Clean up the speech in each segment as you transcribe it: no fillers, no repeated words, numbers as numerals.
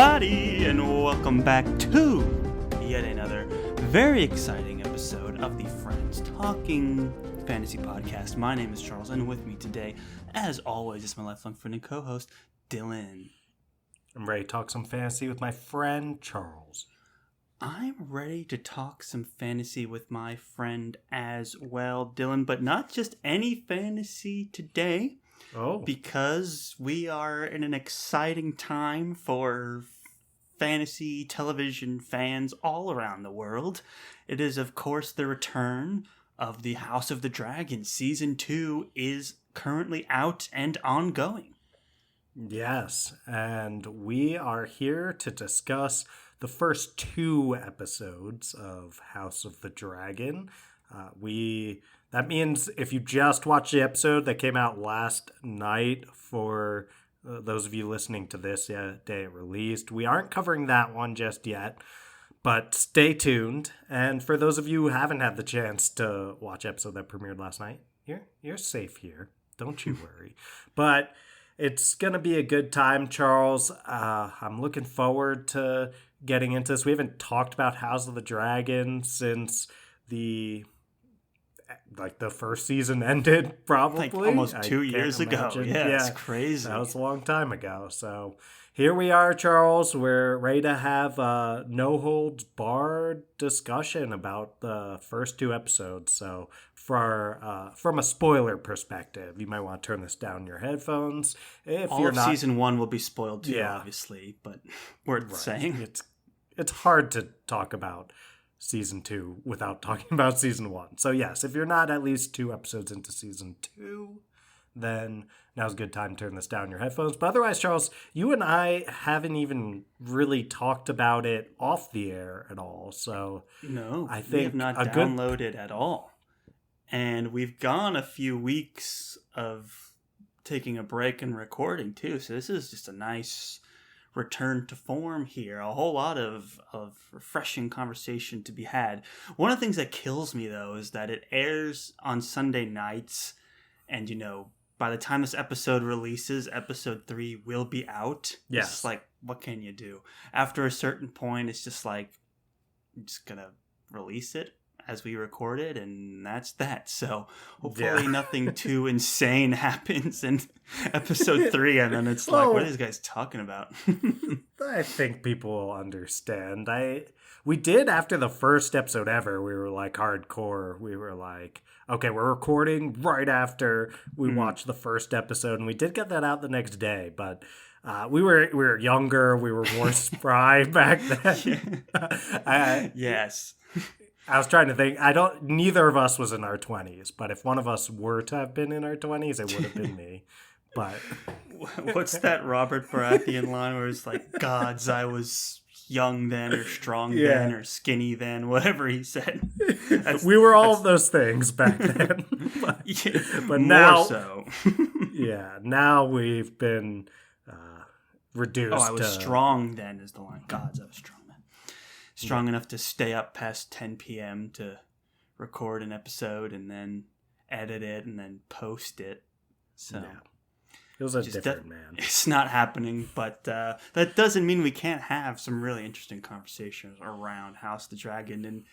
everybody, and welcome back to yet another very exciting episode of the Friends Talking Fantasy Podcast. My name is Charles, and with me today, as always, is my lifelong friend and co-host, Dylan. I'm ready to talk some fantasy with my friend, Charles. I'm ready to talk some fantasy with my friend as well, Dylan, but not just any fantasy today. Oh. Because we are in an exciting time for fantasy television fans all around the world. It is, of course, the return of the House of the Dragon. Season 2 is currently out and ongoing. Yes, and we are here to discuss the first 2 episodes of House of the Dragon. That means if you just watched the episode that came out last night, for those of you listening to this day it released, we aren't covering that one just yet, but stay tuned. And for those of you who haven't had the chance to watch the episode that premiered last night, you're safe here. Don't you worry. But it's going to be a good time, Charles. I'm looking forward to getting into this. We haven't talked about House of the Dragon since the first season ended, probably. Like almost 2 years ago. Yeah, it's crazy. That was a long time ago. So here we are, Charles. We're ready to have a no-holds-barred discussion about the first 2 episodes. So from a spoiler perspective, you might want to turn this down in your headphones. If All you're of not, Season 1 will be spoiled too, obviously, but worth saying. It's hard to talk about Season 2 without talking about Season 1. So yes, if you're not at least 2 episodes into Season 2, then now's a good time to turn this down in your headphones. But otherwise, Charles, you and I haven't even really talked about it off the air at all. So no, I think we have not downloaded at all. And we've gone a few weeks of taking a break and recording too. So this is just a nice return to form here. A whole lot of refreshing conversation to be had. One of the things that kills me, though, is that it airs on Sunday nights. And, by the time this episode releases, episode 3 will be out. Yes. It's like, what can you do? After a certain point, it's just like, I'm just going to release it as we record it, and that's that. So hopefully nothing too insane happens in episode 3, and then it's like, what are these guys talking about? I think people will understand. We did, after the first episode ever, we were like hardcore. We were like, okay, we're recording right after we watched the first episode, and we did get that out the next day, but we were younger, we were more spry back then. Yes. I was trying to think. Neither of us was in our 20s, but if one of us were to have been in our 20s, it would have been me. But what's that Robert Baratheon line where it's like, gods, I was young then, or strong then, or skinny then, whatever he said. We were all of those things back then. but now, more so. Now we've been reduced. Oh, I was strong then is the line. Gods, I was strong. Strong enough to stay up past 10 p.m. to record an episode and then edit it and then post it. So it was a different man. It's not happening, but that doesn't mean we can't have some really interesting conversations around House of the Dragon.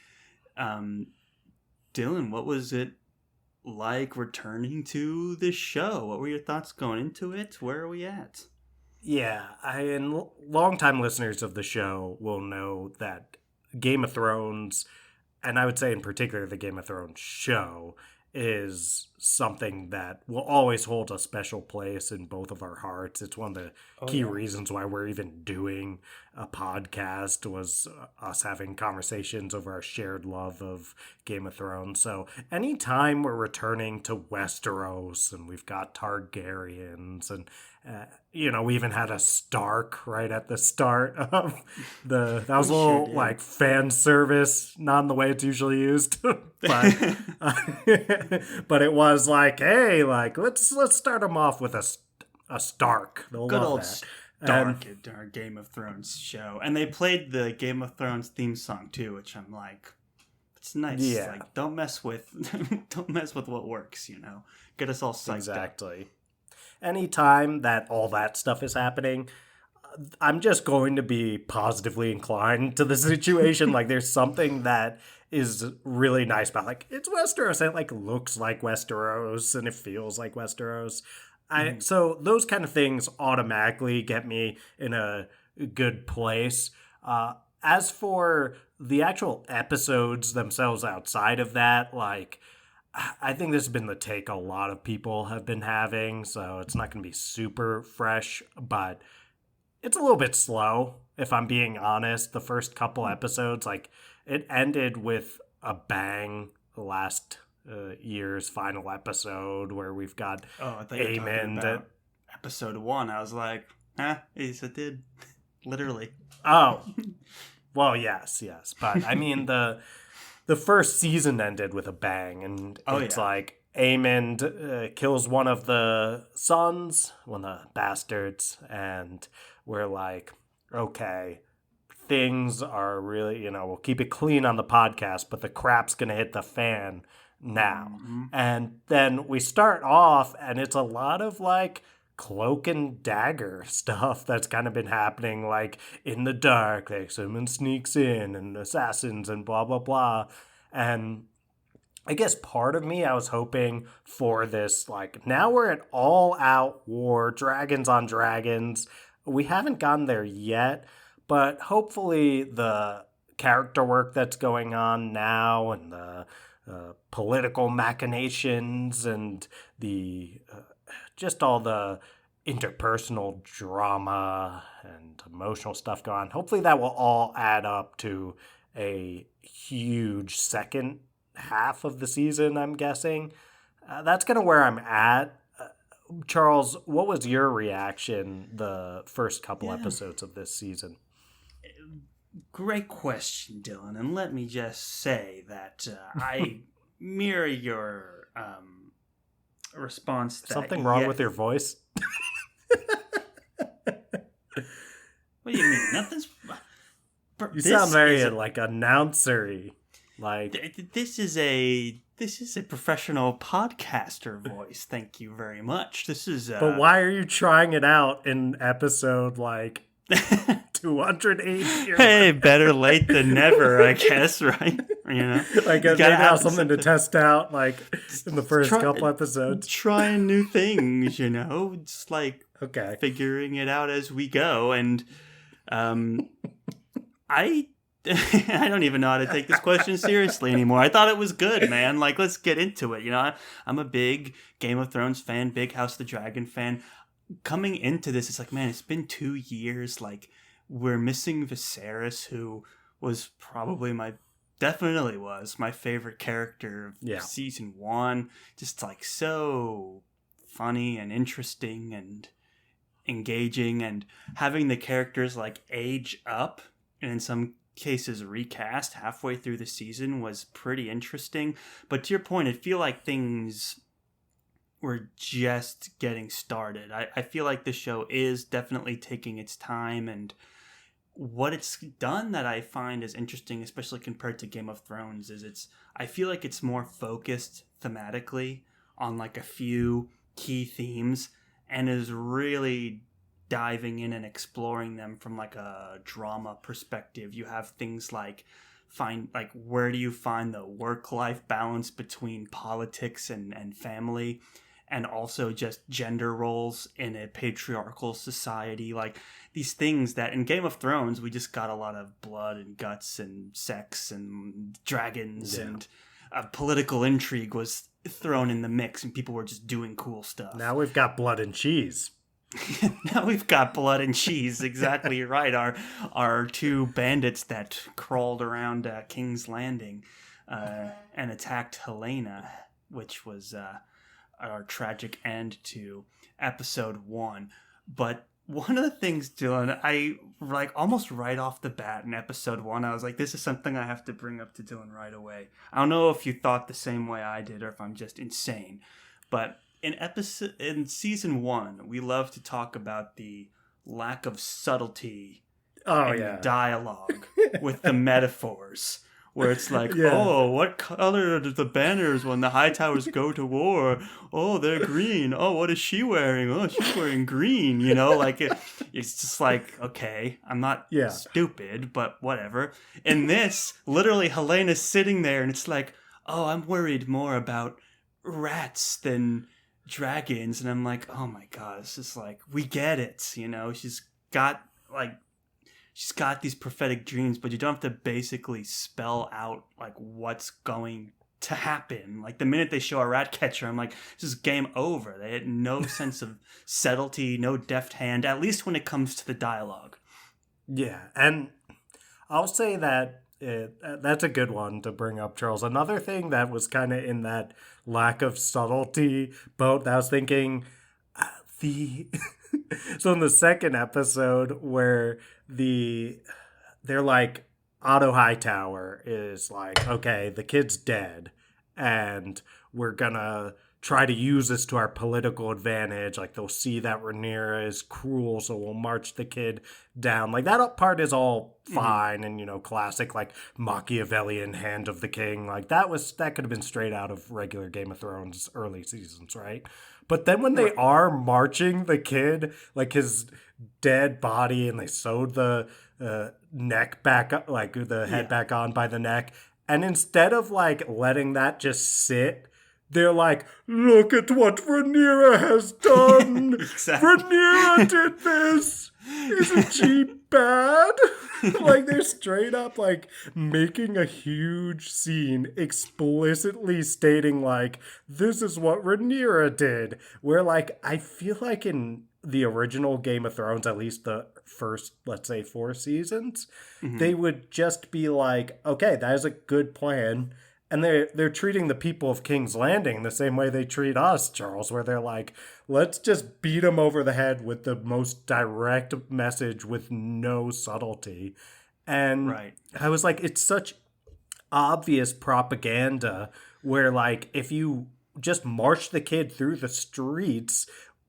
And Dylan, what was it like returning to this show? What were your thoughts going into it? Where are we at? Yeah, and longtime listeners of the show will know that Game of Thrones, and I would say in particular the Game of Thrones show, is something that will always hold a special place in both of our hearts. It's one of the key reasons why we're even doing a podcast, was us having conversations over our shared love of Game of Thrones. So anytime we're returning to Westeros and we've got Targaryens and we even had a Stark right at the start of that was a little like fan service, not in the way it's usually used, but it was like, hey, like let's start them off with a Stark. They'll good love old that. Stark in our Game of Thrones show, and they played the Game of Thrones theme song too, which I'm like, it's nice. Yeah. Like, don't mess with what works. Get us all psyched up. Exactly. Anytime that all that stuff is happening, I'm just going to be positively inclined to the situation. Like, there's something that is really nice about, like, it's Westeros. And it, like, looks like Westeros and it feels like Westeros. So those kind of things automatically get me in a good place. As for the actual episodes themselves outside of that, like, I think this has been the take a lot of people have been having, so it's not going to be super fresh, but it's a little bit slow, if I'm being honest. The first couple episodes, like, it ended with a bang last year's final episode where we've got Oh, I thought you were talking about episode 1. I was like, yes, it did. Literally. Oh, well, yes. But, I mean, the first season ended with a bang, and it's like Aemond kills one of the sons, one of the bastards, and we're like, okay, things are really, we'll keep it clean on the podcast, but the crap's going to hit the fan now. Mm-hmm. And then we start off, and it's a lot of, like, cloak and dagger stuff that's kind of been happening, like, in the dark, like someone sneaks in and assassins and blah blah blah. And I guess part of me, I was hoping for this, like, now we're at all out war, dragons on dragons. We haven't gotten there yet, but hopefully the character work that's going on now and the political machinations and the just all the interpersonal drama and emotional stuff going on. Hopefully that will all add up to a huge second half of the season, I'm guessing. That's kind of where I'm at. Charles, what was your reaction the first couple episodes of this season? Great question, Dylan. And let me just say that I mirror your response. Something wrong with your voice? What do you mean? Nothing's... You sound very like announcery. Like this is a professional podcaster voice. Thank you very much. This is. But why are you trying it out in episode like 280? Hey, better late than never, I guess, right? Like maybe have something to test out, like in the first couple episodes. Trying new things, It's like okay, figuring it out as we go, and I don't even know how to take this question seriously anymore. I thought it was good, man. Like, let's get into it. I'm a big Game of Thrones fan, big House of the Dragon fan. Coming into this, it's like, man, it's been 2 years. Like, we're missing Viserys, who was definitely was my favorite character of season 1. Just like so funny and interesting and engaging, and having the characters like age up and in some cases recast halfway through the season was pretty interesting. But to your point, I feel like things were just getting started. I feel like the show is definitely taking its time, and what it's done that I find is interesting, especially compared to Game of Thrones, is I feel like it's more focused thematically on like a few key themes, and is really diving in and exploring them from like a drama perspective. You have things like where do you find the work-life balance between politics and family, and also just gender roles in a patriarchal society. Like these things that in Game of Thrones we just got a lot of blood and guts and sex and dragons and political intrigue was thrown in the mix, and people were just doing cool stuff. Now we've got blood and cheese. Now we've got blood and cheese. Exactly right. Our two bandits that crawled around King's Landing and attacked Helena, which was our tragic end to episode 1. But one of the things, Dylan, I like almost right off the bat in episode 1, I was like, this is something I have to bring up to Dylan right away. I don't know if you thought the same way I did or if I'm just insane, but in season 1, we love to talk about the lack of subtlety in the dialogue with the metaphors. where it's like, Yeah. oh, what color are the banners when the High Towers go to war? Oh, they're green. Oh, what is she wearing? Oh, she's wearing green. Like it's just like, okay, I'm not Yeah. stupid, but whatever. In this, literally, Helena's sitting there, and it's like, oh, I'm worried more about rats than dragons. And I'm like, oh my god, it's just like, we get it. She's got these prophetic dreams, but you don't have to basically spell out like what's going to happen. Like the minute they show a rat catcher, I'm like, this is game over. They had no sense of subtlety, no deft hand, at least when it comes to the dialogue. Yeah, and I'll say that that's a good one to bring up, Charles. Another thing that was kind of in that lack of subtlety boat that I was thinking, so in the second episode where they're like, Otto Hightower is like, okay, the kid's dead, and we're gonna try to use this to our political advantage. Like, they'll see that Rhaenyra is cruel, so we'll march the kid down. Like, that part is all fine and, classic, like, Machiavellian hand of the king. Like, that could have been straight out of regular Game of Thrones early seasons, right? But then when they are marching the kid, like his dead body, and they sewed the neck back up, like the head back on by the neck, and instead of like letting that just sit, they're like, look at what Rhaenyra has done. Exactly. Rhaenyra did this. Isn't she bad? Like, they're straight up like making a huge scene explicitly stating like, this is what Rhaenyra did. Where like, I feel like in the original Game of Thrones, at least the first, let's say, 4 seasons, they would just be like, okay, that is a good plan. And they're treating the people of King's Landing the same way they treat us, Charles, where they're like, let's just beat them over the head with the most direct message with no subtlety. And I was like, it's such obvious propaganda where, like, if you just march the kid through the streets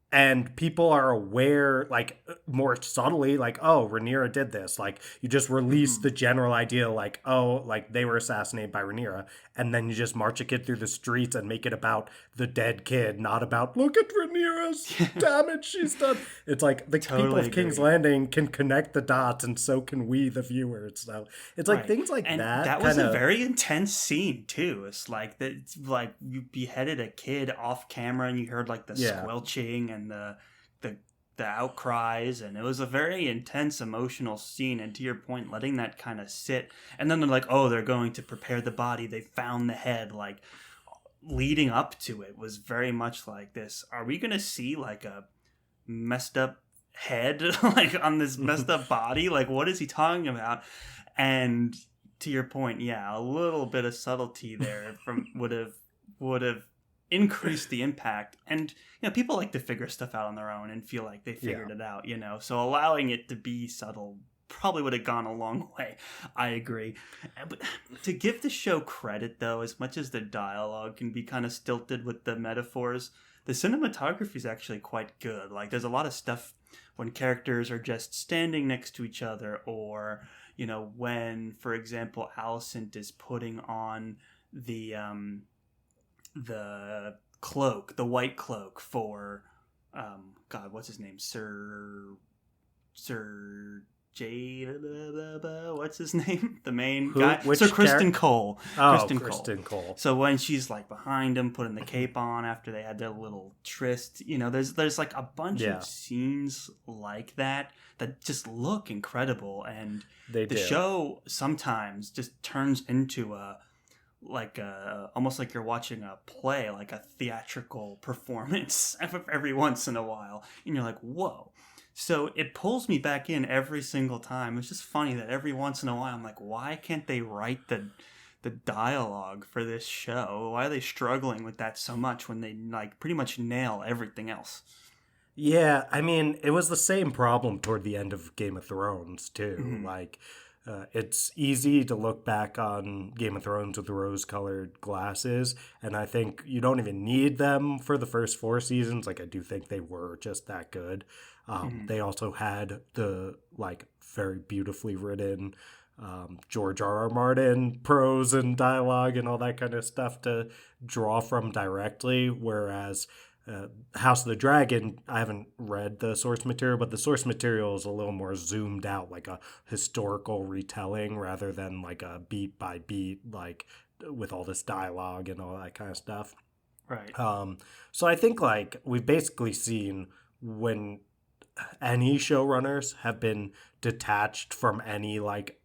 and people are aware, like, more subtly, like, oh, Rhaenyra did this. Like, you just release the general idea, like, oh, like, they were assassinated by Rhaenyra. And then you just march a kid through the streets and make it about the dead kid, not about, look at Rhaenyra's damage she's done. It's like, the people of King's Landing can connect the dots, and so can we, the viewers. So it's like things like and that. That was a very intense scene, too. It's like, you beheaded a kid off camera, and you heard, like, the squelching and the outcries, and it was a very intense emotional scene. And to your point, letting that kind of sit, and then they're like, oh, they're going to prepare the body, they found the head, like, leading up to it was very much like this, are we gonna see like a messed up head like on this messed up body? Like, what is he talking about? And to your point, a little bit of subtlety there would have increased the impact. And people like to figure stuff out on their own and feel like they figured it out, so allowing it to be subtle probably would have gone a long way. I agree. But to give the show credit, though, as much as the dialogue can be kind of stilted with the metaphors, the cinematography is actually quite good. Like, there's a lot of stuff when characters are just standing next to each other, or when, for example, Alicent is putting on the cloak, the white cloak for God, what's his name? Sir what's his name? The main guy? Sir Kristen Cole. Kristen Cole. So when she's like behind him, putting the cape on after they had their little tryst, there's like a bunch of scenes like that just look incredible. And the show sometimes just turns into almost like you're watching a play, like a theatrical performance every once in a while. And you're like, whoa. So it pulls me back in every single time. It's just funny that every once in a while I'm like, why can't they write the dialogue for this show? Why are they struggling with that so much when they like pretty much nail everything else? Yeah, I mean, it was the same problem toward the end of Game of Thrones too. Like, it's easy to look back on Game of Thrones with rose-colored glasses, and I think you don't even need them for the first 4 seasons. Like, I do think they were just that good. They also had the very beautifully written George R.R. Martin prose and dialogue and all that kind of stuff to draw from directly, whereas House of the Dragon, I haven't read the source material, but the source material is a little more zoomed out, like a historical retelling rather than like a beat by beat, like with all this dialogue and all that kind of stuff. Right. So I think we've basically seen when any showrunners have been detached from any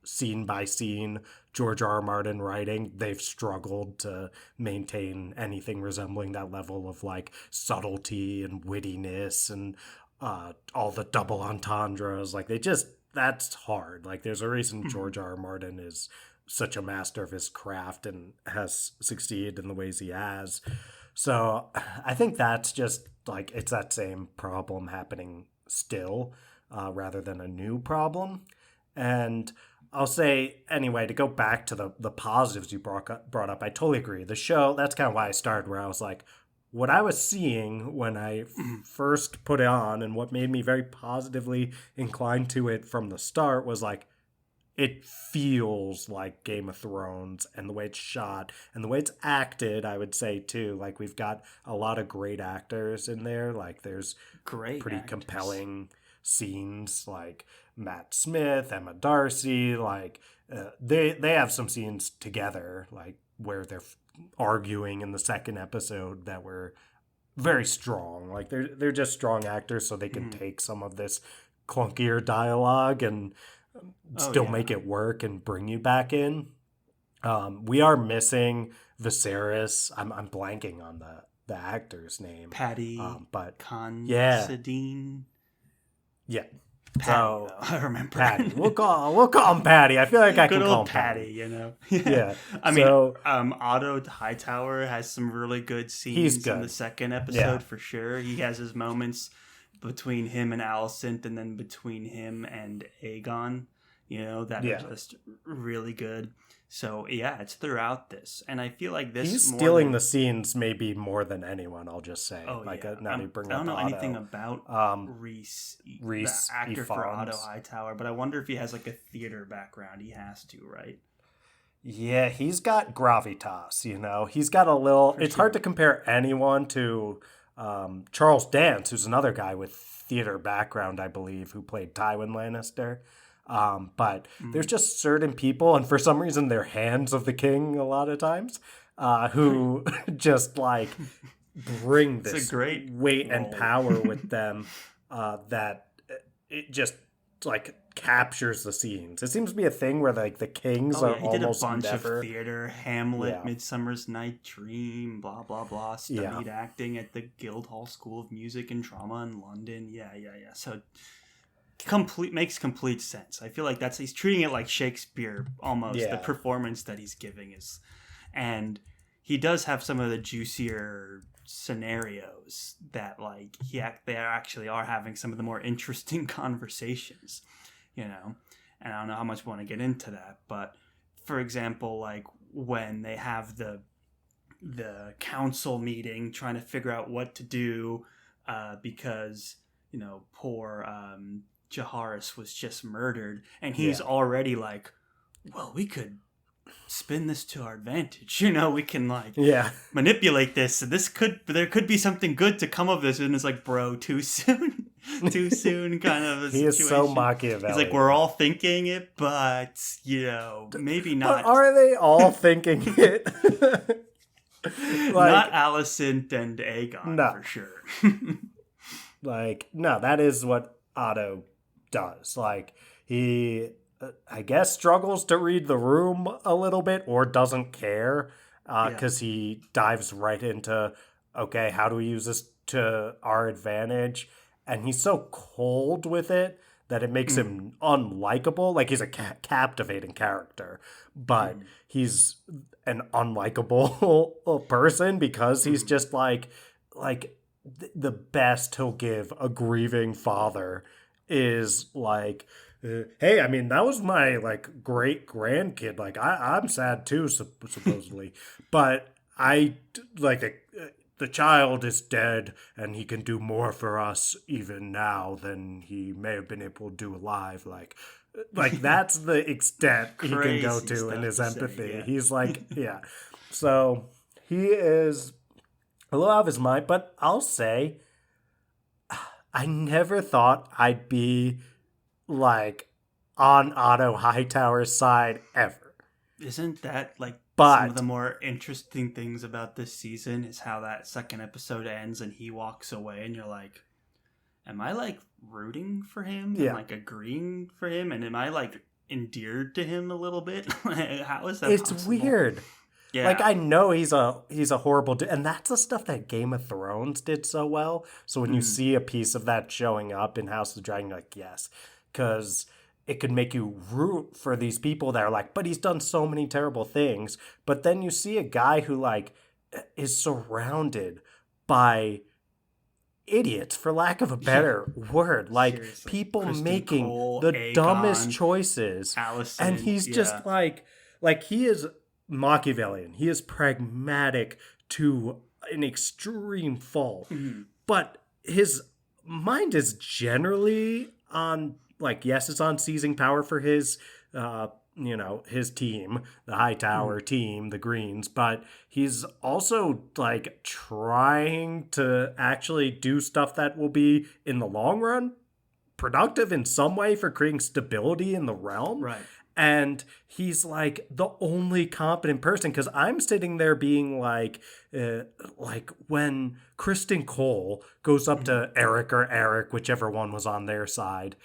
scene by scene George R.R. Martin writing, they've struggled to maintain anything resembling that level of subtlety and wittiness and all the double entendres. That's hard. There's a reason George R.R. Martin is such a master of his craft and has succeeded in the ways he has. So I think that's just it's that same problem happening still, rather than a new problem. And I'll say, anyway, to go back to the positives you brought up, I totally agree. The show, that's kind of why I started, where I was like, what I was seeing when I first put it on and what made me very positively inclined to it from the start was it feels like Game of Thrones, and the way it's shot and the way it's acted, I would say too. We've got a lot of great actors in there. There's great pretty actors. Compelling scenes, Matt Smith, Emma Darcy. They have some scenes together, where they're arguing in the second episode that were very strong. They're just strong actors, so they can take some of this clunkier dialogue and still make it work and bring you back in. We are missing Viserys. I'm blanking on the actor's name. Patty but Considine. Yeah. Patty, so I remember. Patty. We'll call him Patty. I feel like I can call him Patty, you know. Yeah. I mean, Otto Hightower has some really good scenes in the second episode for sure. He has his moments between him and Alicent, and then between him and Aegon, that are just really good. So yeah, it's throughout this, and I feel like this he's stealing the scenes maybe more than anyone. I'll just say. Oh yeah. Now you bring I don't know Otto. anything about Rhys, the actor for Otto Hightower, but I wonder if he has a theater background. He has to, right? Yeah, he's got gravitas. He's got a little. It's hard to compare anyone to Charles Dance, who's another guy with theater background, I believe, who played Tywin Lannister. But there's just certain people, and for some reason they're hands of the king a lot of times, who just bring this great weight and power with them, that it just captures the scenes. It seems to be a thing where the kings are almost did a bunch never... of theater, Hamlet, Midsummer's Night Dream, blah blah blah. Studied acting at the Guildhall School of Music and Drama in London. Yeah. So makes complete sense. I feel like he's treating it like Shakespeare almost. The performance that he's giving is, and he does have some of the juicier scenarios that they actually are having some of the more interesting conversations. And I don't know how much we want to get into that, but for example, when they have the council meeting trying to figure out what to do, because poor Jaharis was just murdered, and he's already well, we could spin this to our advantage. We can manipulate this, and there could be something good to come of this. And it's bro, too soon. Too soon kind of a he situation. Is so Machiavelli. He's we're all thinking it, but maybe not. But are they all thinking it? Not Alicent and Aegon, for sure. No, that is what Otto does. He I guess struggles to read the room a little bit, or doesn't care, because he dives right into, okay, how do we use this to our advantage? And he's so cold with it that it makes him unlikable. He's a captivating character, but he's an unlikable person because he's just the best he'll give a grieving father is hey, I mean, that was my great grandkid. I'm sad too, supposedly, but I the the child is dead and he can do more for us even now than he may have been able to do alive. Like that's the extent he can go Crazy to in stuff his to empathy. say, yeah. He's like, yeah. So he is a little out of his mind, but I'll say I never thought I'd be like on Otto Hightower's side ever. Isn't that like some of But the more interesting things about this season is how that second episode ends and he walks away and you're like, am I like rooting for him and yeah, like agreeing for him, and am I like endeared to him a little bit? How is that it's possible? weird. Yeah. Like I know he's a horrible dude, and that's the stuff that Game of Thrones did so well. So when you see a piece of that showing up in House of the Dragon, you're like, yes, because it could make you root for these people that are like, but he's done so many terrible things. But then you see a guy who like is surrounded by idiots, for lack of a better word, like Seriously. people Kristen making Cole, the Aegon, dumbest choices, Allison, and he's just like he is Machiavellian. He is pragmatic to an extreme fault, but his mind is generally on like, yes, it's on seizing power for his his team, the Hightower team, the Greens, but he's also like trying to actually do stuff that will be in the long run productive in some way for creating stability in the realm. Right. And he's like the only competent person, because I'm sitting there being like when Kristen Cole goes up to Eric or Eric, whichever one was on their side,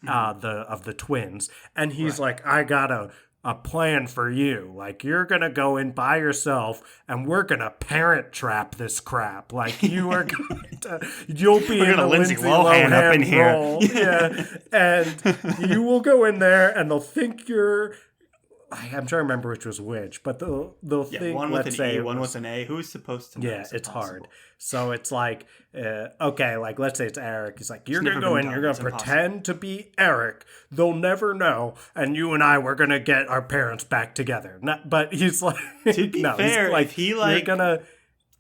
of the twins, and he's like, I got a plan for you. Like, you're gonna go in by yourself, and we're gonna parent trap this crap. Like, you are going to, you'll be in the Lindsay Lohan up in role. Here. Yeah, and you will go in there, and they'll think you're. I'm trying to remember which was which, but they'll think, one with let's an say E, one with an A. Who's supposed to know? yeah, it's hard. So it's like, okay, like let's say it's Eric. He's like, you're going to go in, you're going to pretend to be Eric. They'll never know. And you and I, we're going to get our parents back together. But he's like, to be fair, like, if he like gonna,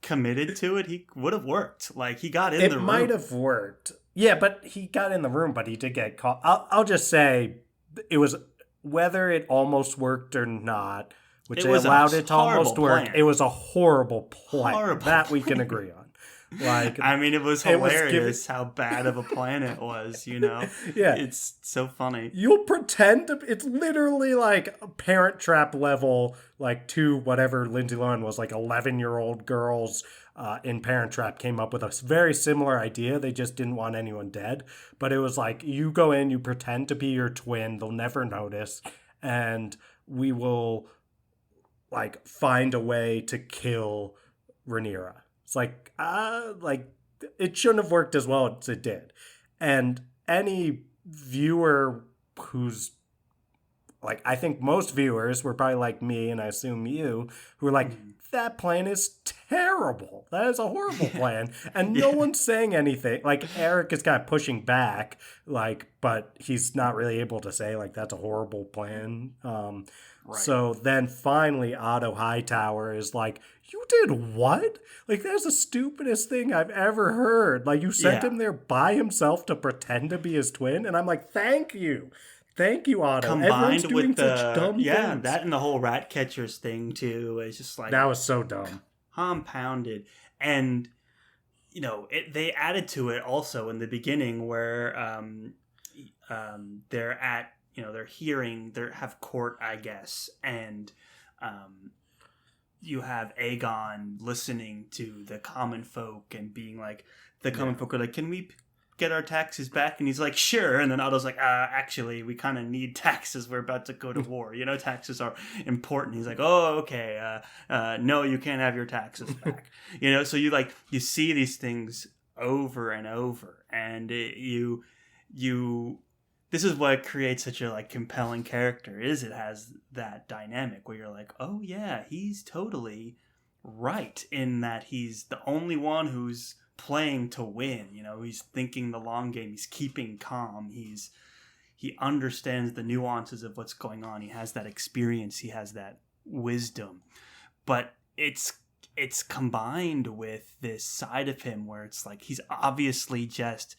committed to it, he would have worked. Like, he got in the room. It might have worked. Yeah, but he got in the room, but he did get caught. I'll just say it was, whether it almost worked or not, which they allowed it to almost work, it was a horrible plan. That we can agree on. Like, I mean, it was hilarious how bad of a plan it was, you know? Yeah. It's so funny. You'll pretend to, it's literally like a Parent Trap level, like to whatever Lindsay Lohan was, like 11-year-old girls in Parent Trap came up with a very similar idea. They just didn't want anyone dead. But it was like, you go in, you pretend to be your twin, they'll never notice, and we will like find a way to kill Rhaenyra. It's like it shouldn't have worked as well as it did. And any viewer who's like, I think most viewers were probably like me, and I assume you, who are like, that plan is terrible. That is a horrible plan. And no one's saying anything. Like, Eric is kind of pushing back, like, but he's not really able to say, like, that's a horrible plan. Right. So then finally Otto Hightower is like, you did what? Like, that's the stupidest thing I've ever heard. Like, you sent him there by himself to pretend to be his twin? And I'm like, thank you. Thank you, Otto. Combined with things. That and the whole rat catchers thing, too. It's just like... that was so dumb. Compounded. And, you know, they added to it also in the beginning where they're at, you know, they're hearing, they have court, I guess, and you have Aegon listening to the common folk and being like, the common folk are like, can we get our taxes back? And he's like, sure. And then Otto's like, actually, we kind of need taxes. We're about to go to war. You know, taxes are important. He's like, oh, okay. No, you can't have your taxes back. You know, so you see these things over and over, and this is what creates such a like compelling character. It has that dynamic where you're like, oh yeah, he's totally right in that he's the only one who's playing to win. You know, he's thinking the long game. He's keeping calm. He understands the nuances of what's going on. He has that experience. He has that wisdom. But it's it's combined with this side of him where it's like he's obviously just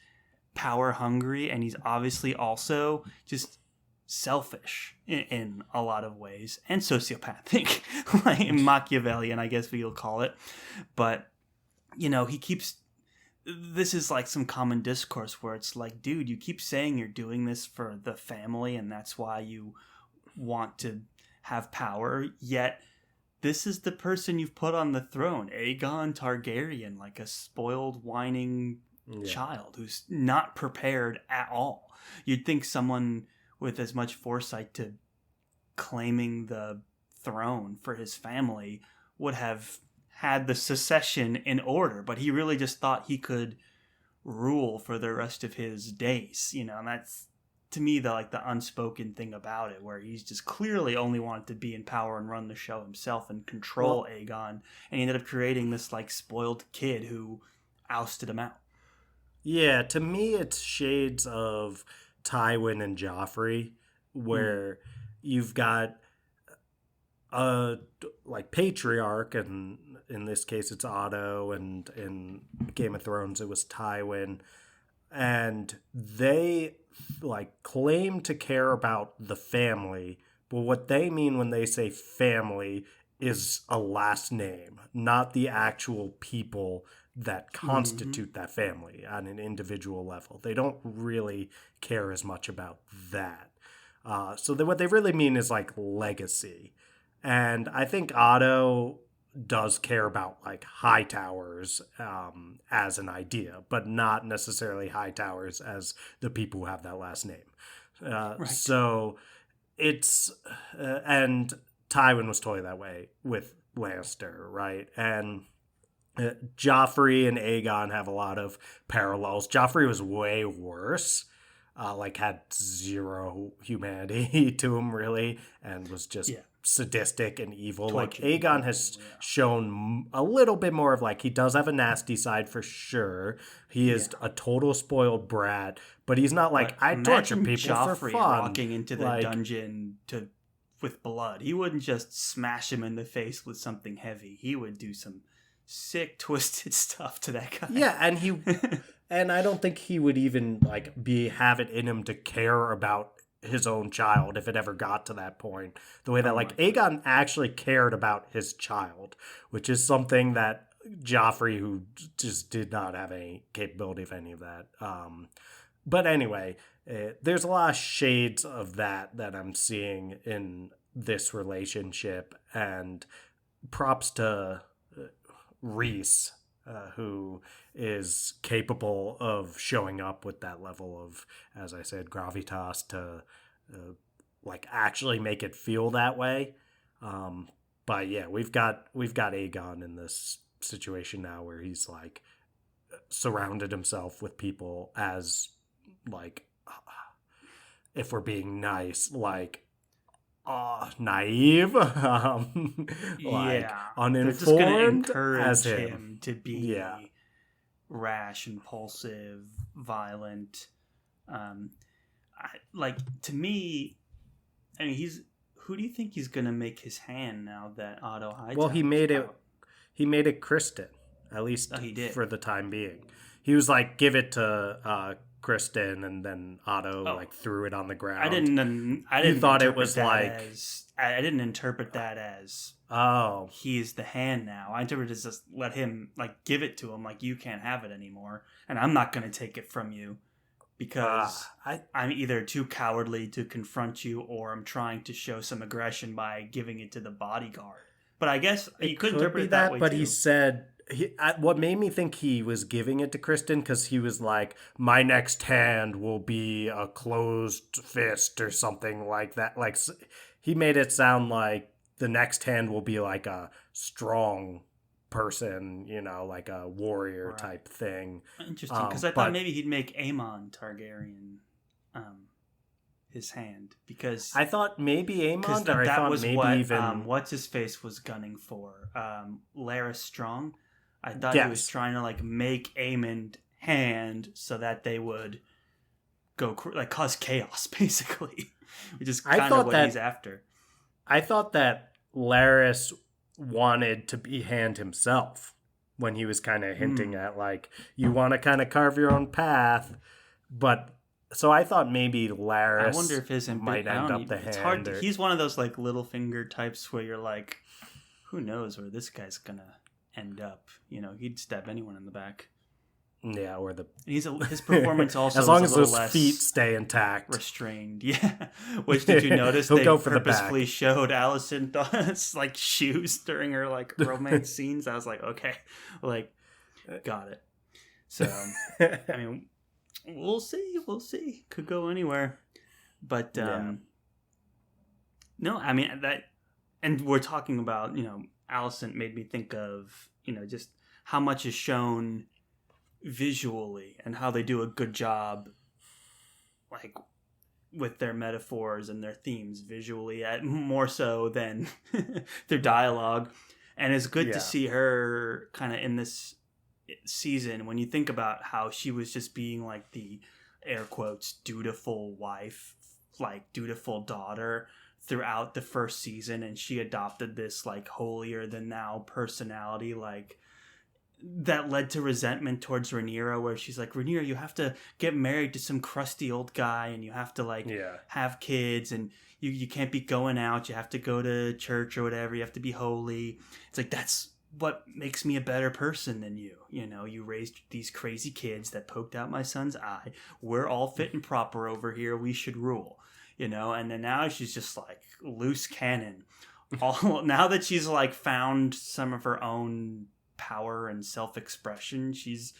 power hungry, and he's obviously also just selfish in a lot of ways, and sociopathic, like Machiavellian, I guess we'll call it. But he keeps, this is like some common discourse where it's like, dude, you keep saying you're doing this for the family and that's why you want to have power, yet this is the person you've put on the throne, Aegon Targaryen, like a spoiled, whining child who's not prepared at all. You'd think someone with as much foresight to claiming the throne for his family would have had the succession in order, but he really just thought he could rule for the rest of his days, and that's, to me, the unspoken thing about it, where he's just clearly only wanted to be in power and run the show himself and control Aegon, and he ended up creating this spoiled kid who ousted him out. Yeah, to me it's shades of Tywin and Joffrey, where you've got a patriarch, and in this case it's Otto, and in Game of Thrones it was Tywin, and they claim to care about the family, but what they mean when they say family is a last name, not the actual people that constitute that family on an individual level. They don't really care as much about that. So what they really mean is legacy. And I think Otto does care about high towers as an idea, but not necessarily high towers as the people who have that last name. Right. So it's and Tywin was totally that way with Lannister, right? And Joffrey and Aegon have a lot of parallels. Joffrey was way worse, had zero humanity to him really, and was just sadistic and evil. Aegon has shown a little bit more of he does have a nasty side for sure. He is a total spoiled brat, but he's not I torture people Joffrey for fun. Walking into the dungeon with blood, he wouldn't just smash him in the face with something heavy. He would do some sick, twisted stuff to that guy. Yeah, and and I don't think he would even have it in him to care about his own child if it ever got to that point. The way that Aegon actually cared about his child, which is something that Joffrey, who just did not have any capability of any of that. But anyway, there's a lot of shades of that I'm seeing in this relationship, and props to Rhys, who is capable of showing up with that level of, as I said, gravitas to actually make it feel that way. But yeah, we've got Aegon in this situation now where he's surrounded himself with people as if we're being nice, naive, uninformed, as him to be rash, impulsive, violent. To me, I mean, who do you think he's gonna make his hand now that Otto Hightower? Well, he made it Kristen, at least he did for the time being. He was give it to Kristen, and then Otto threw it on the ground. I didn't thought it was I didn't interpret that as he's the hand now. I interpreted it as just let him give it to him, you can't have it anymore, and I'm not going to take it from you because I'm either too cowardly to confront you, or I'm trying to show some aggression by giving it to the bodyguard. But I guess you could interpret it that way but too. He said. What made me think he was giving it to Kristen, because he was my next hand will be a closed fist or something like that. He made it sound like the next hand will be a strong person, a warrior type thing. Interesting, because I thought maybe he'd make Aemon Targaryen his hand, because I thought maybe Aemon, or I thought was maybe what, even what's his face was gunning for, Larys Strong. I thought he was trying to make Aemon hand so that they would go cause chaos, basically, which is kind of what he's after. I thought that Larys wanted to be Hand himself when he was kind of hinting at, like, you want to kind of carve your own path. But so I thought maybe Laris I wonder if his might end up the it's Hand. hard. He's one of those like Littlefinger types where you're like, who knows where this guy's gonna end up? You know, he'd stab anyone in the back. Yeah, or the his performance also as long is as a little those less feet stay intact, restrained. Yeah, which did you notice He'll they go for the purposefully back. showed Allison Dawn's like shoes during her like romance scenes? I was like, okay, like got it. So I mean, we'll see. Could go anywhere, but no, I mean that. And we're talking about, you know, Allison made me think of, you know, just how much is shown visually and how they do a good job, like, with their metaphors and their themes visually, more so than their dialogue. And it's good to see her kind of in this season when you think about how she was just being like the air quotes dutiful wife, like dutiful daughter throughout the first season, and she adopted this like holier than thou personality, like that led to resentment towards Rhaenyra, where she's like, Rhaenyra, you have to get married to some crusty old guy, and you have to like have kids, and you can't be going out, you have to go to church or whatever, you have to be holy. It's like, that's what makes me a better person than you. You know, you raised these crazy kids that poked out my son's eye. We're all fit and proper over here. We should rule. You know, and then now she's just like loose cannon. Now that she's like found some of her own power and self-expression, she's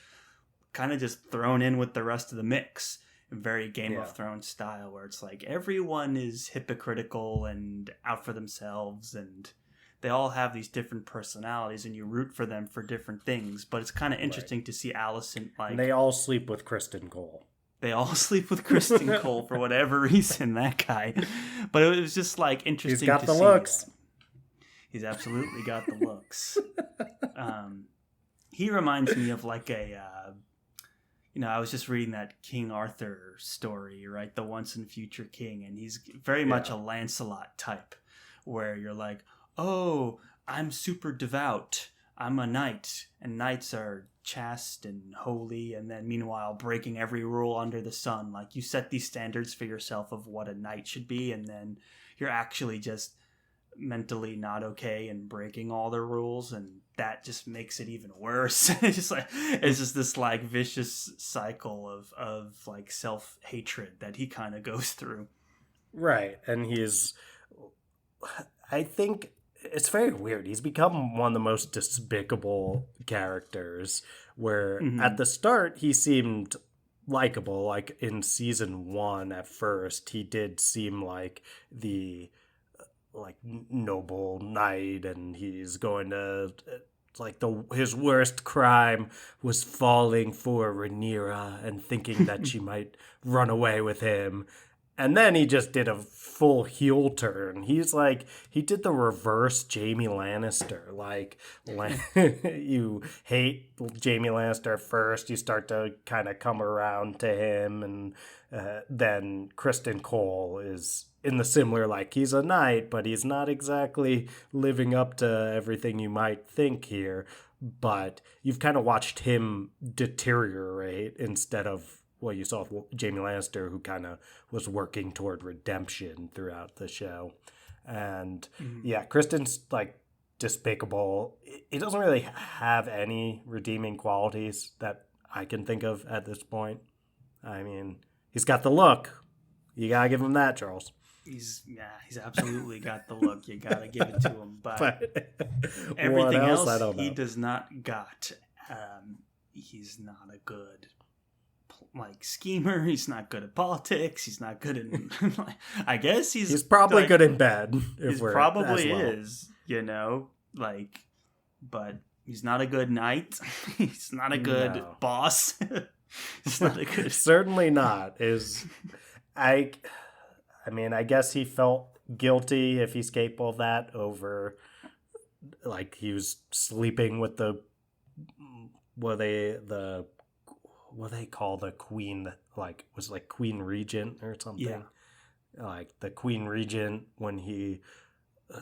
kind of just thrown in with the rest of the mix in very Game of Thrones style, where it's like everyone is hypocritical and out for themselves, and they all have these different personalities, and you root for them for different things. But it's kind of interesting to see Allison like, and they all sleep with Kristen Cole. They all sleep with Kristen Cole for whatever reason, that guy. But it was just like interesting. He's got to the see looks. That. He's absolutely got the looks. He reminds me of like a, you know, I was just reading that King Arthur story, right? The Once and Future King. And he's very much a Lancelot type, where you're like, oh, I'm super devout. I'm a knight, and knights are chaste and holy, and then meanwhile breaking every rule under the sun. Like, you set these standards for yourself of what a knight should be, and then you're actually just mentally not okay and breaking all the rules, and that just makes it even worse. It's just this like vicious cycle of like self-hatred that he kind of goes through. Right. And I think it's very weird. He's become one of the most despicable characters, where at the start he seemed likable. Like in season 1 at first, he did seem like the like noble knight, and he's going to like his worst crime was falling for Rhaenyra and thinking that she might run away with him. And then he just did a full heel turn. He's like, he did the reverse Jaime Lannister. Like, you hate Jaime Lannister first, you start to kind of come around to him, and then Kristen Cole is in the similar, like, he's a knight, but he's not exactly living up to everything you might think here. But you've kind of watched him deteriorate instead of what you saw with Jaime Lannister, who kind of was working toward redemption throughout the show. And Kristen's like despicable. He doesn't really have any redeeming qualities that I can think of at this point. I mean, he's got the look. You gotta give him that, Charles. He's absolutely got the look. You gotta give it to him. But everything what else else he does not got. He's not a good like schemer. He's not good at politics. He's not good in I guess he's probably like, good in bed. He probably is, you know, like, but he's not a good knight. He's not a good boss. He's not a good certainly not. I mean, I guess he felt guilty, if he's capable of that, over like he was sleeping with what they call the queen, like, was like queen regent or something. Like the queen regent, when he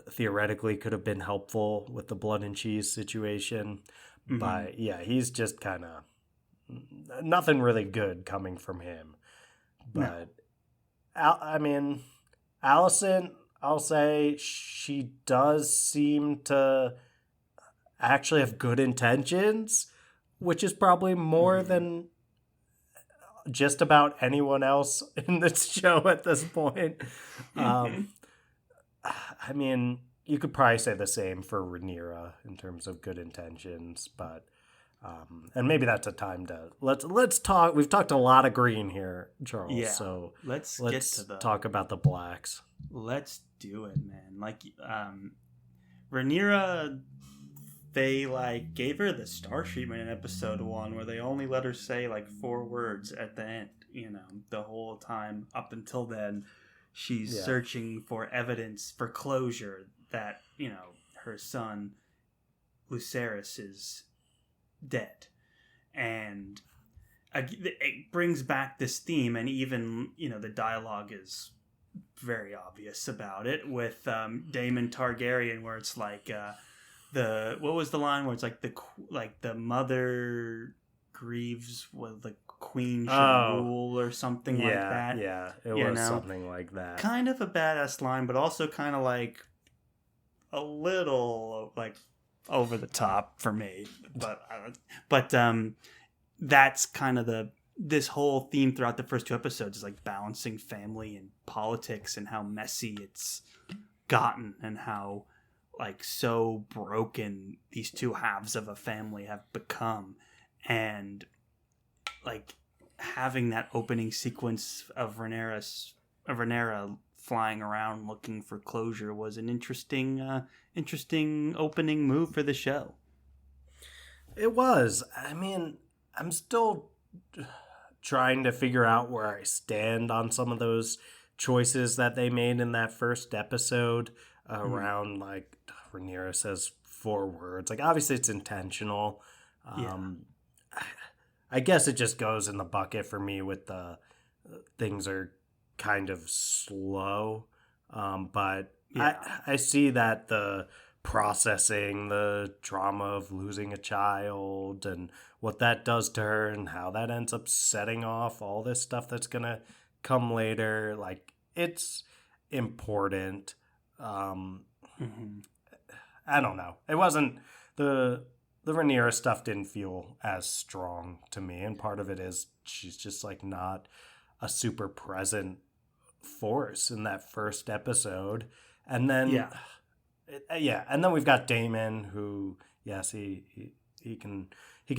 theoretically could have been helpful with the blood and cheese situation. Mm-hmm. But yeah, he's just kind of nothing really good coming from him. But I mean, Allison, I'll say she does seem to actually have good intentions, which is probably more than just about anyone else in this show at this point. I mean, you could probably say the same for Rhaenyra in terms of good intentions, but and maybe that's a time to let's talk. We've talked a lot of green here, Charles. Yeah. So let's talk about the blacks. Let's do it, man. Like Rhaenyra, they like gave her the star treatment in episode 1, where they only let her say like 4 words at the end. You know, the whole time up until then, she's searching for evidence for closure that, you know, her son Lucerys is dead. And it brings back this theme, and even, you know, the dialogue is very obvious about it with Daemon Targaryen, where it's like what was the line where it's like the mother grieves with the queen should rule or something like that. Yeah, it was something like that. Kind of a badass line, but also kind of like a little like over the top for me. But that's kind of this whole theme throughout the first 2 episodes is like balancing family and politics, and how messy it's gotten, and how like so broken these 2 halves of a family have become. And like having that opening sequence of Rhaenyra flying around looking for closure was an interesting opening move for the show. It was. I mean, I'm still trying to figure out where I stand on some of those choices that they made in that first episode around like Rhaenyra says 4 words. Like, obviously it's intentional. I guess it just goes in the bucket for me with the things are kind of slow. But I see that the processing the trauma of losing a child and what that does to her, and how that ends up setting off all this stuff that's going to come later. Like, it's important. I don't know. It wasn't the Rhaenyra stuff didn't feel as strong to me, and part of it is she's just like not a super present force in that first episode. And then and then we've got Daemon, who yes, he can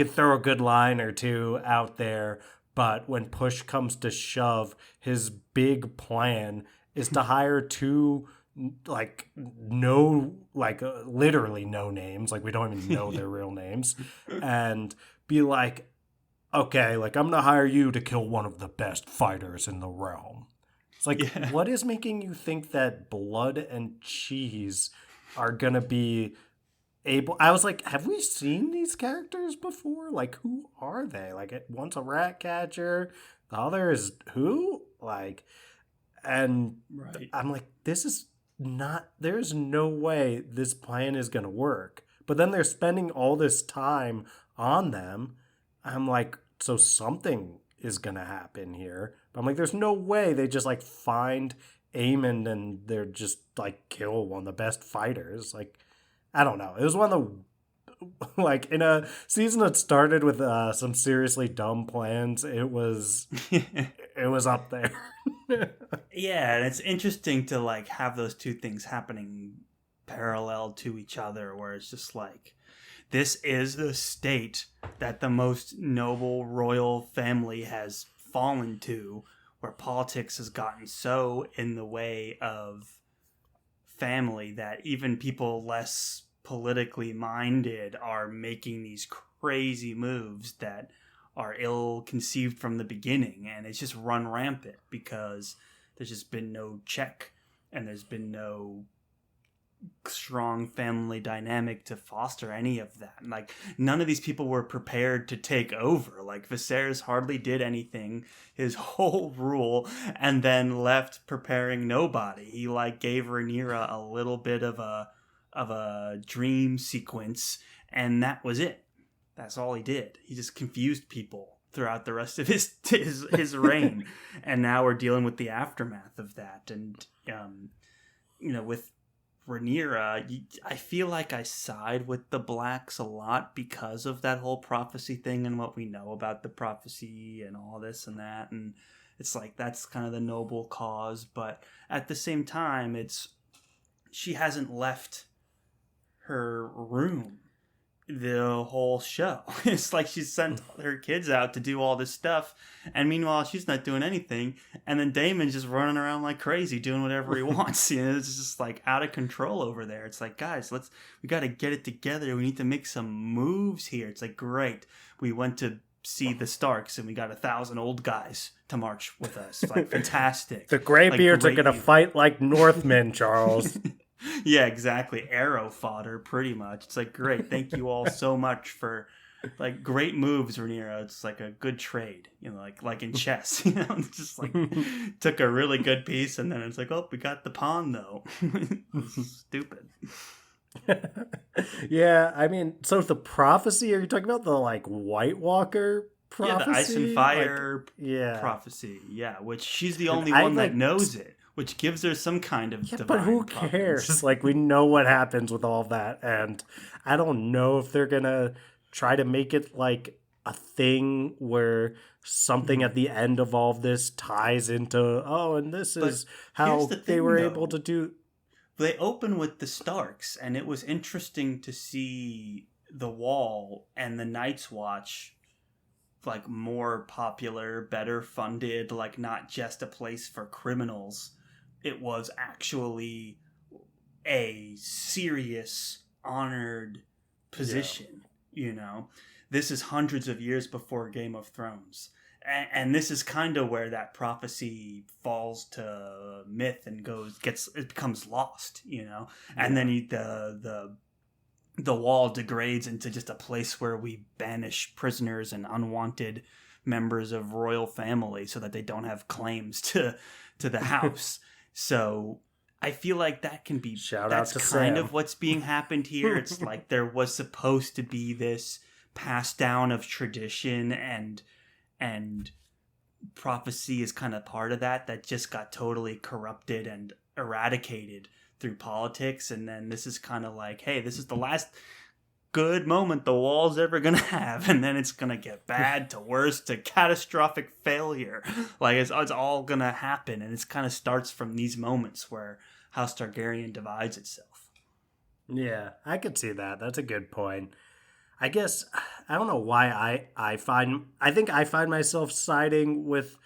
throw a good line or 2 out there, but when push comes to shove, his big plan is to hire 2 literally no names, like we don't even know their real names, and be like, okay, like I'm gonna hire you to kill one of the best fighters in the realm. It's like, what is making you think that blood and cheese are gonna be able? I was like, have we seen these characters before? Like, who are they? Like, one's a rat catcher, the other is who? Like, and I'm like, there's no way this plan is gonna work. But then they're spending all this time on them. I'm like, so something is gonna happen here. But I'm like, there's no way they just like find Aemon and they're just like kill one of the best fighters. Like, I don't know. It was one of the, like, in a season that started with some seriously dumb plans, it was up there. Yeah, and it's interesting to like have those 2 things happening parallel to each other, where it's just like, this is the state that the most noble royal family has fallen to, where politics has gotten so in the way of family that even people less politically minded are making these crazy moves that are ill-conceived from the beginning, and it's just run rampant because there's just been no check, and there's been no strong family dynamic to foster any of that. Like, none of these people were prepared to take over. Like, Viserys hardly did anything his whole rule, and then left preparing nobody. He like gave Rhaenyra a little bit of a dream sequence, and that was it. That's all he did. He just confused people throughout the rest of his reign, and now we're dealing with the aftermath of that. And with Rhaenyra, I feel like I side with the Blacks a lot because of that whole prophecy thing and what we know about the prophecy and all this and that. And it's like, that's kind of the noble cause. But at the same time, she hasn't left her room the whole show. It's like she sent her kids out to do all this stuff, and meanwhile she's not doing anything, and then Daemon's just running around like crazy doing whatever he wants. It's just like out of control over there. It's like, guys, we got to get it together. We need to make some moves here. It's like, great, we went to see the Starks and we got 1,000 old guys to march with us. Like, fantastic. The Greybeards are gonna fight like Northmen, Charles. Yeah, exactly. Arrow fodder, pretty much. It's like, great. Thank you all so much for like great moves, Rhaenyra. It's like a good trade, like in chess. It's just like took a really good piece, and then it's like, oh, we got the pawn though. Stupid. Yeah, I mean, so the prophecy? Are you talking about the like White Walker prophecy? Yeah, the ice and fire like, prophecy. Yeah, which she's the only one that knows it. Which gives her some kind of divine but who cares? providence. Like, we know what happens with all that, and I don't know if they're gonna try to make it like a thing where something at the end of all of this ties into, and this is how they were able to do. They open with the Starks, and it was interesting to see the Wall and the Night's Watch like more popular, better funded, like not just a place for criminals. It was actually a serious, honored position, This is hundreds of years before Game of Thrones. And this is kind of where that prophecy falls to myth and it becomes lost, And then the Wall degrades into just a place where we banish prisoners and unwanted members of royal family so that they don't have claims to the house. So I feel like that can be that's kind of what's being happened here. It's like there was supposed to be this passed down of tradition, and prophecy is kind of part of that just got totally corrupted and eradicated through politics. And then this is kind of like, hey, this is the last good moment the Wall's ever gonna have, and then it's gonna get bad to worse to catastrophic failure. Like, it's all gonna happen, and it kind of starts from these moments where House Targaryen divides itself. Yeah, I could see that. That's a good point. I guess I don't know why I think I find myself siding with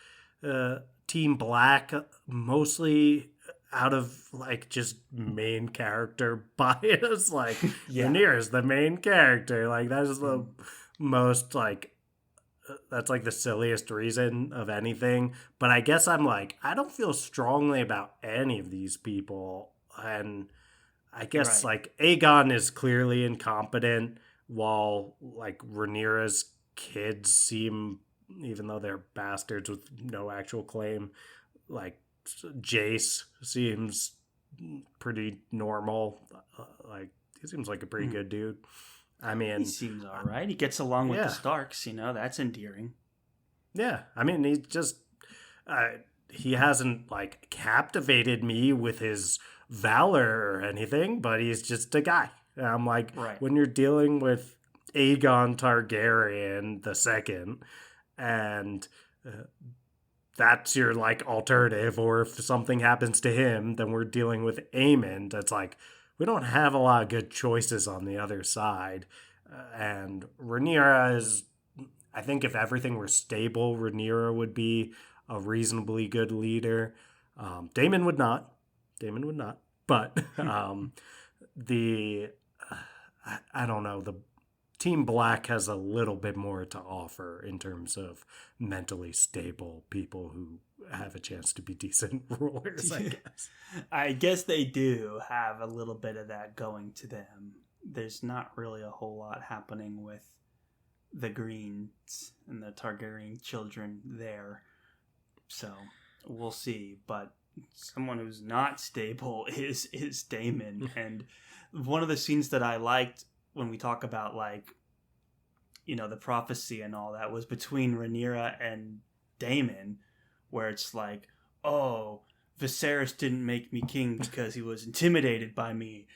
Team Black mostly out of like just main character bias. Like, Rhaenyra's the main character. Like, that's the most like that's like the silliest reason of anything. But I guess I'm like, I don't feel strongly about any of these people, and I guess like Aegon is clearly incompetent, while like Rhaenyra's kids seem, even though they're bastards with no actual claim, like Jace seems pretty normal. Like, he seems like a pretty good dude. I mean, he seems all right. He gets along with the Starks, that's endearing. Yeah, I mean, he just he hasn't like captivated me with his valor or anything, but he's just a guy. And I'm like, when you're dealing with Aegon Targaryen II, and that's your like alternative, or if something happens to him, then we're dealing with Aemond. It's like, we don't have a lot of good choices on the other side. And Rhaenyra is, I think if everything were stable, Rhaenyra would be a reasonably good leader. Daemon would not. But I don't know, the Team Black has a little bit more to offer in terms of mentally stable people who have a chance to be decent rulers, I guess. I guess they do have a little bit of that going to them. There's not really a whole lot happening with the Greens and the Targaryen children there. So we'll see. But someone who's not stable is Daemon. And one of the scenes that I liked when we talk about, like, you know, the prophecy and all that was between Rhaenyra and Daemon, where it's like, oh, Viserys didn't make me king because he was intimidated by me.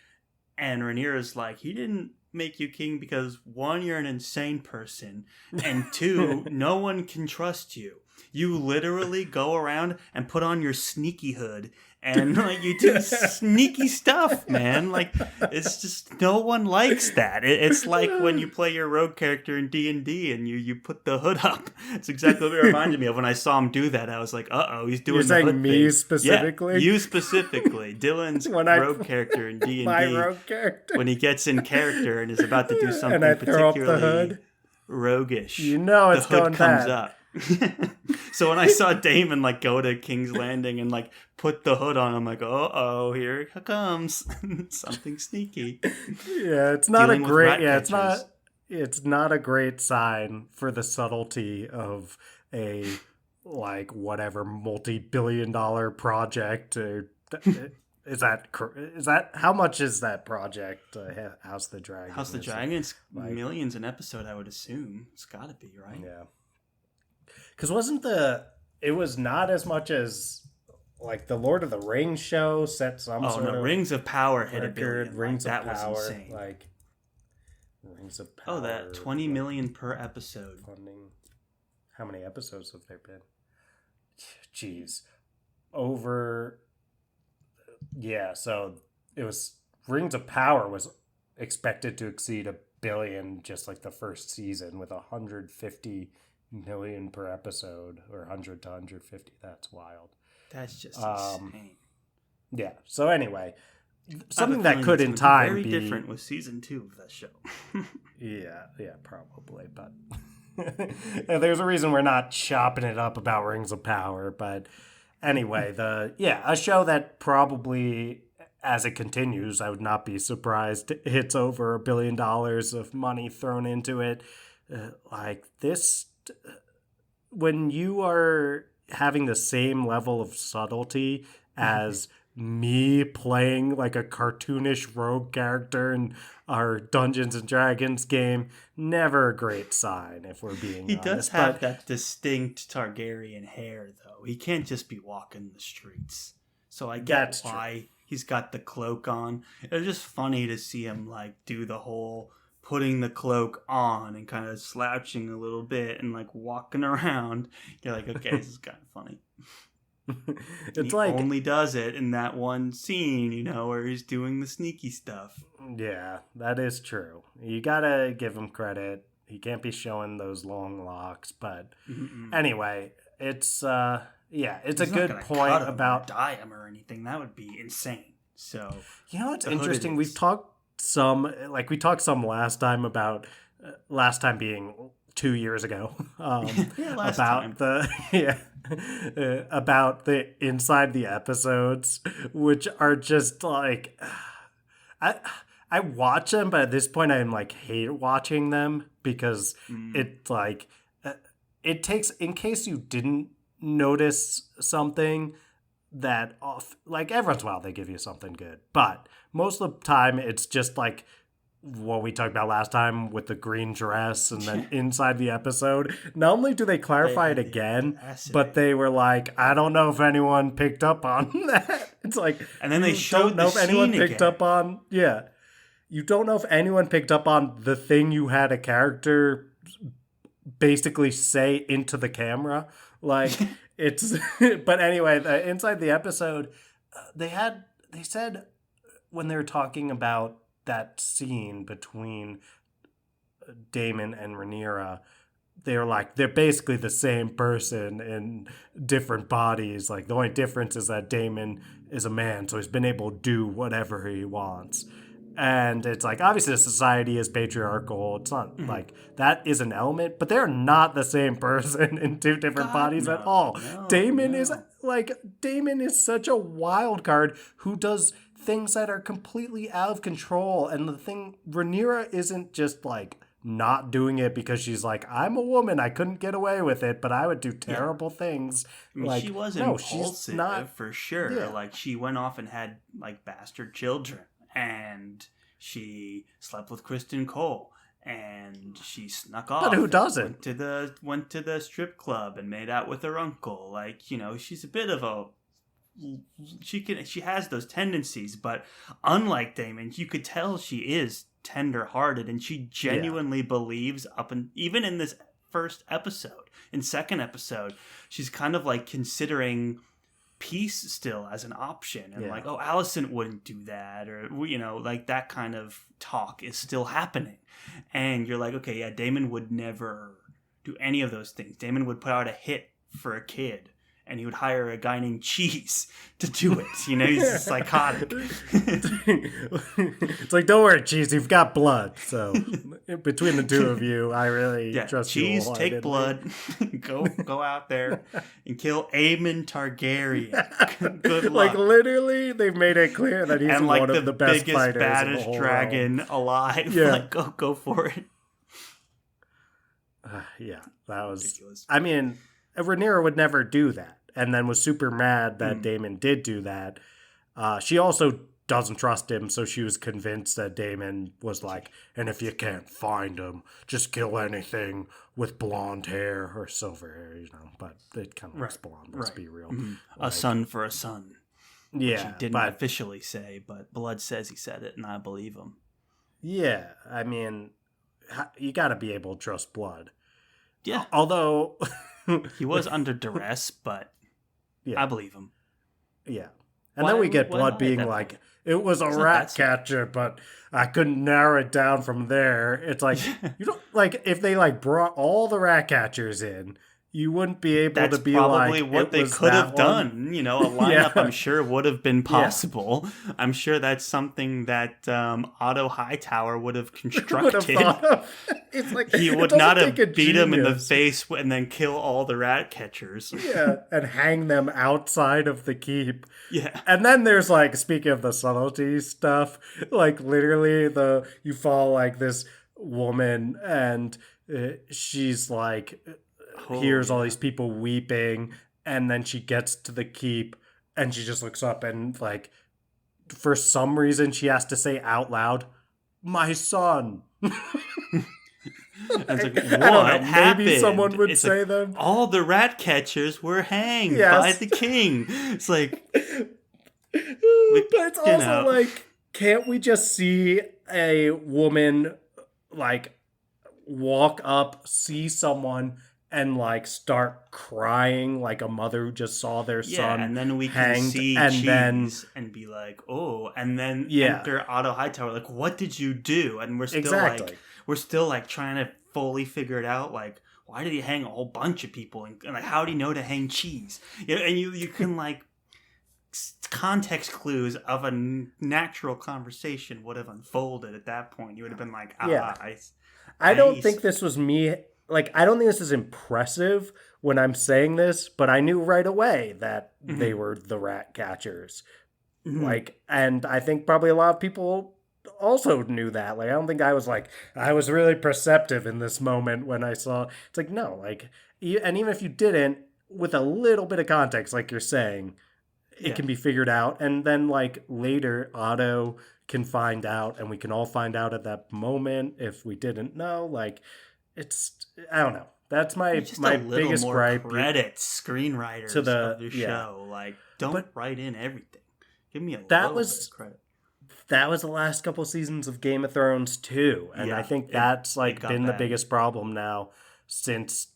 And Rhaenyra's like, he didn't make you king because, one, you're an insane person, and two, no one can trust you. You literally go around and put on your sneaky hood and, like, you do sneaky stuff, man. Like, it's just, no one likes that. It's like when you play your rogue character in D&D and you put the hood up. It's exactly what it reminded me of when I saw him do that. I was like, uh-oh, he's doing the hood thing. You're saying me specifically? Yeah, you specifically. Dylan's rogue character in D&D. My rogue character. When he gets in character and is about to do something and I throw particularly up the hood. Roguish, you know it's the hood going comes bad. up. So when I saw Daemon, like, go to King's Landing and, like, put the hood on, I'm like, oh, here it comes. Something sneaky. Yeah, it's not a great. Yeah, it's not. It's not a great sign for the subtlety of a, like, whatever multi-billion-dollar project. Is that how much is that project? House of the Dragon. House of the Dragon. It's like millions an episode, I would assume. It's got to be, right? Yeah. Because it was not as much as, like, the Lord of the Rings show set some sort of Rings of Power hit record. $1 billion. Rings like, of that Power, was insane. like Rings of Power. Oh, that $20 million per episode. Funding. How many episodes have there been? Jeez, over. Yeah, so it was Rings of Power was expected to exceed $1 billion just like the first season with 150 million per episode, or 100 to 150. That's wild. That's just insane. Yeah. So anyway, something that could in time very be different with season 2 of that show. yeah, probably. But there's a reason we're not chopping it up about Rings of Power. But anyway, a show that probably, as it continues, I would not be surprised hits over $1 billion of money thrown into it. Like this. When you are having the same level of subtlety as me playing like a cartoonish rogue character in our Dungeons and Dragons game, never a great sign, if we're being honest. He does have that distinct Targaryen hair, though. He can't just be walking the streets. So I get why he's got the cloak on. It was just funny to see him, like, do the whole putting the cloak on and kind of slouching a little bit and, like, walking around. You're like, okay, this is kind of funny. It's he like only does it in that one scene, you know, where he's doing the sneaky stuff. Yeah, that is true. You gotta give him credit. He can't be showing those long locks, but anyway, it's it's a good point about dye him or anything. That would be insane. So you know what's interesting? We've talked some last time about last time being 2 years ago about the inside the episodes, which are just like I watch them, but at this point I'm like hate watching them because it's like it takes, in case you didn't notice something, that off, like every once in a while they give you something good, but most of the time it's just like what we talked about last time with the green dress, and then inside the episode, not only do they clarify it again, but they were like, I don't know if anyone picked up on that. It's like, and then they showed the scene picked again. up on, you don't know if anyone picked up on the thing you had a character basically say into the camera, like it's. But anyway, inside the episode, they said when they were talking about that scene between Daemon and Rhaenyra, they're like, they're basically the same person in different bodies. Like, the only difference is that Daemon is a man, so he's been able to do whatever he wants. And it's like, obviously the society is patriarchal. It's not like that is an element, but they're not the same person in two different bodies at all. Daemon is such a wild card who does things that are completely out of control. And the thing, Rhaenyra isn't just like not doing it because she's like, I'm a woman, I couldn't get away with it, but I would do terrible things. I mean, like, she was no, impulsive she's not, for sure. Yeah. Like, she went off and had like bastard children, and she slept with Kristen Cole, and she snuck off. But who doesn't? Went to the strip club and made out with her uncle. Like, you know, she's a bit of a she has those tendencies, but unlike Daemon, you could tell she is tender-hearted, and she genuinely believes even in this first episode. In second episode, she's kind of like considering peace still as an option, and like, oh, Alicent wouldn't do that, or, you know, like that kind of talk is still happening. And you're like, okay, yeah, Daemon would never do any of those things. Daemon would put out a hit for a kid, and he would hire a guy named Cheese to do it. You know, he's psychotic. It's like, don't worry, Cheese, you've got blood. So between the two of you, I really trust Cheese, you. take blood. go out there and kill Aemon Targaryen. Good luck. Like, literally, they've made it clear that he's and like one of the best biggest, fighters baddest in the whole dragon world. alive. Yeah. Like, go for it. Yeah, that was... Ridiculous. I mean, Rhaenyra would never do that, and then was super mad that Daemon did do that. She also doesn't trust him, so she was convinced that Daemon was like, and if you can't find him, just kill anything with blonde hair or silver hair, you know, but it kind of looks blonde, let's be real. A son for a son. Yeah. Which he didn't officially say, but Blood says he said it, and I believe him. Yeah, I mean, you gotta be able to trust Blood. Yeah. Although... he was under duress, but I believe him. Yeah. And then we get Blood being like, it was a rat catcher, but I couldn't narrow it down from there. It's like, you don't, like, if they like brought all the rat catchers in, you wouldn't be able to be like, that's probably what they could have done. You know, a lineup I'm sure would have been possible. Yeah. I'm sure that's something that Otto Hightower would have constructed. It's like, he would not have beat him in the face and then kill all the rat catchers. Yeah, and hang them outside of the keep. Yeah. And then there's like, speaking of the subtlety stuff, like literally you follow like this woman and she's like... hears all these people weeping, and then she gets to the keep and she just looks up and like for some reason she has to say out loud, my son. Like, what happened? Maybe someone would say like, them. All the rat catchers were hanged by the king. It's like, but it's also like, can't we just see a woman like walk up, see someone, and like start crying like a mother who just saw their son and then we can see Cheese and be like, oh, and then enter Otto Hightower, like, what did you do? And we're still like trying to fully figure it out, like, why did he hang a whole bunch of people, and like, how do you know to hang Cheese? You know, and you can like context clues of a natural conversation would have unfolded at that point. You would have been like, I don't think this was me. Like, I don't think this is impressive when I'm saying this, but I knew right away that they were the rat catchers. Like, and I think probably a lot of people also knew that. Like, I don't think I was really perceptive in this moment when I saw, it's like, no, like, and even if you didn't, with a little bit of context, like you're saying, it can be figured out. And then, like, later, Otto can find out, and we can all find out at that moment if we didn't know, like... I don't know. That's my biggest gripe. Credits, screenwriters of the show. Like, don't write in everything. Give me a little bit of credit. That was the last couple seasons of Game of Thrones too, and I think that's like been the biggest problem now since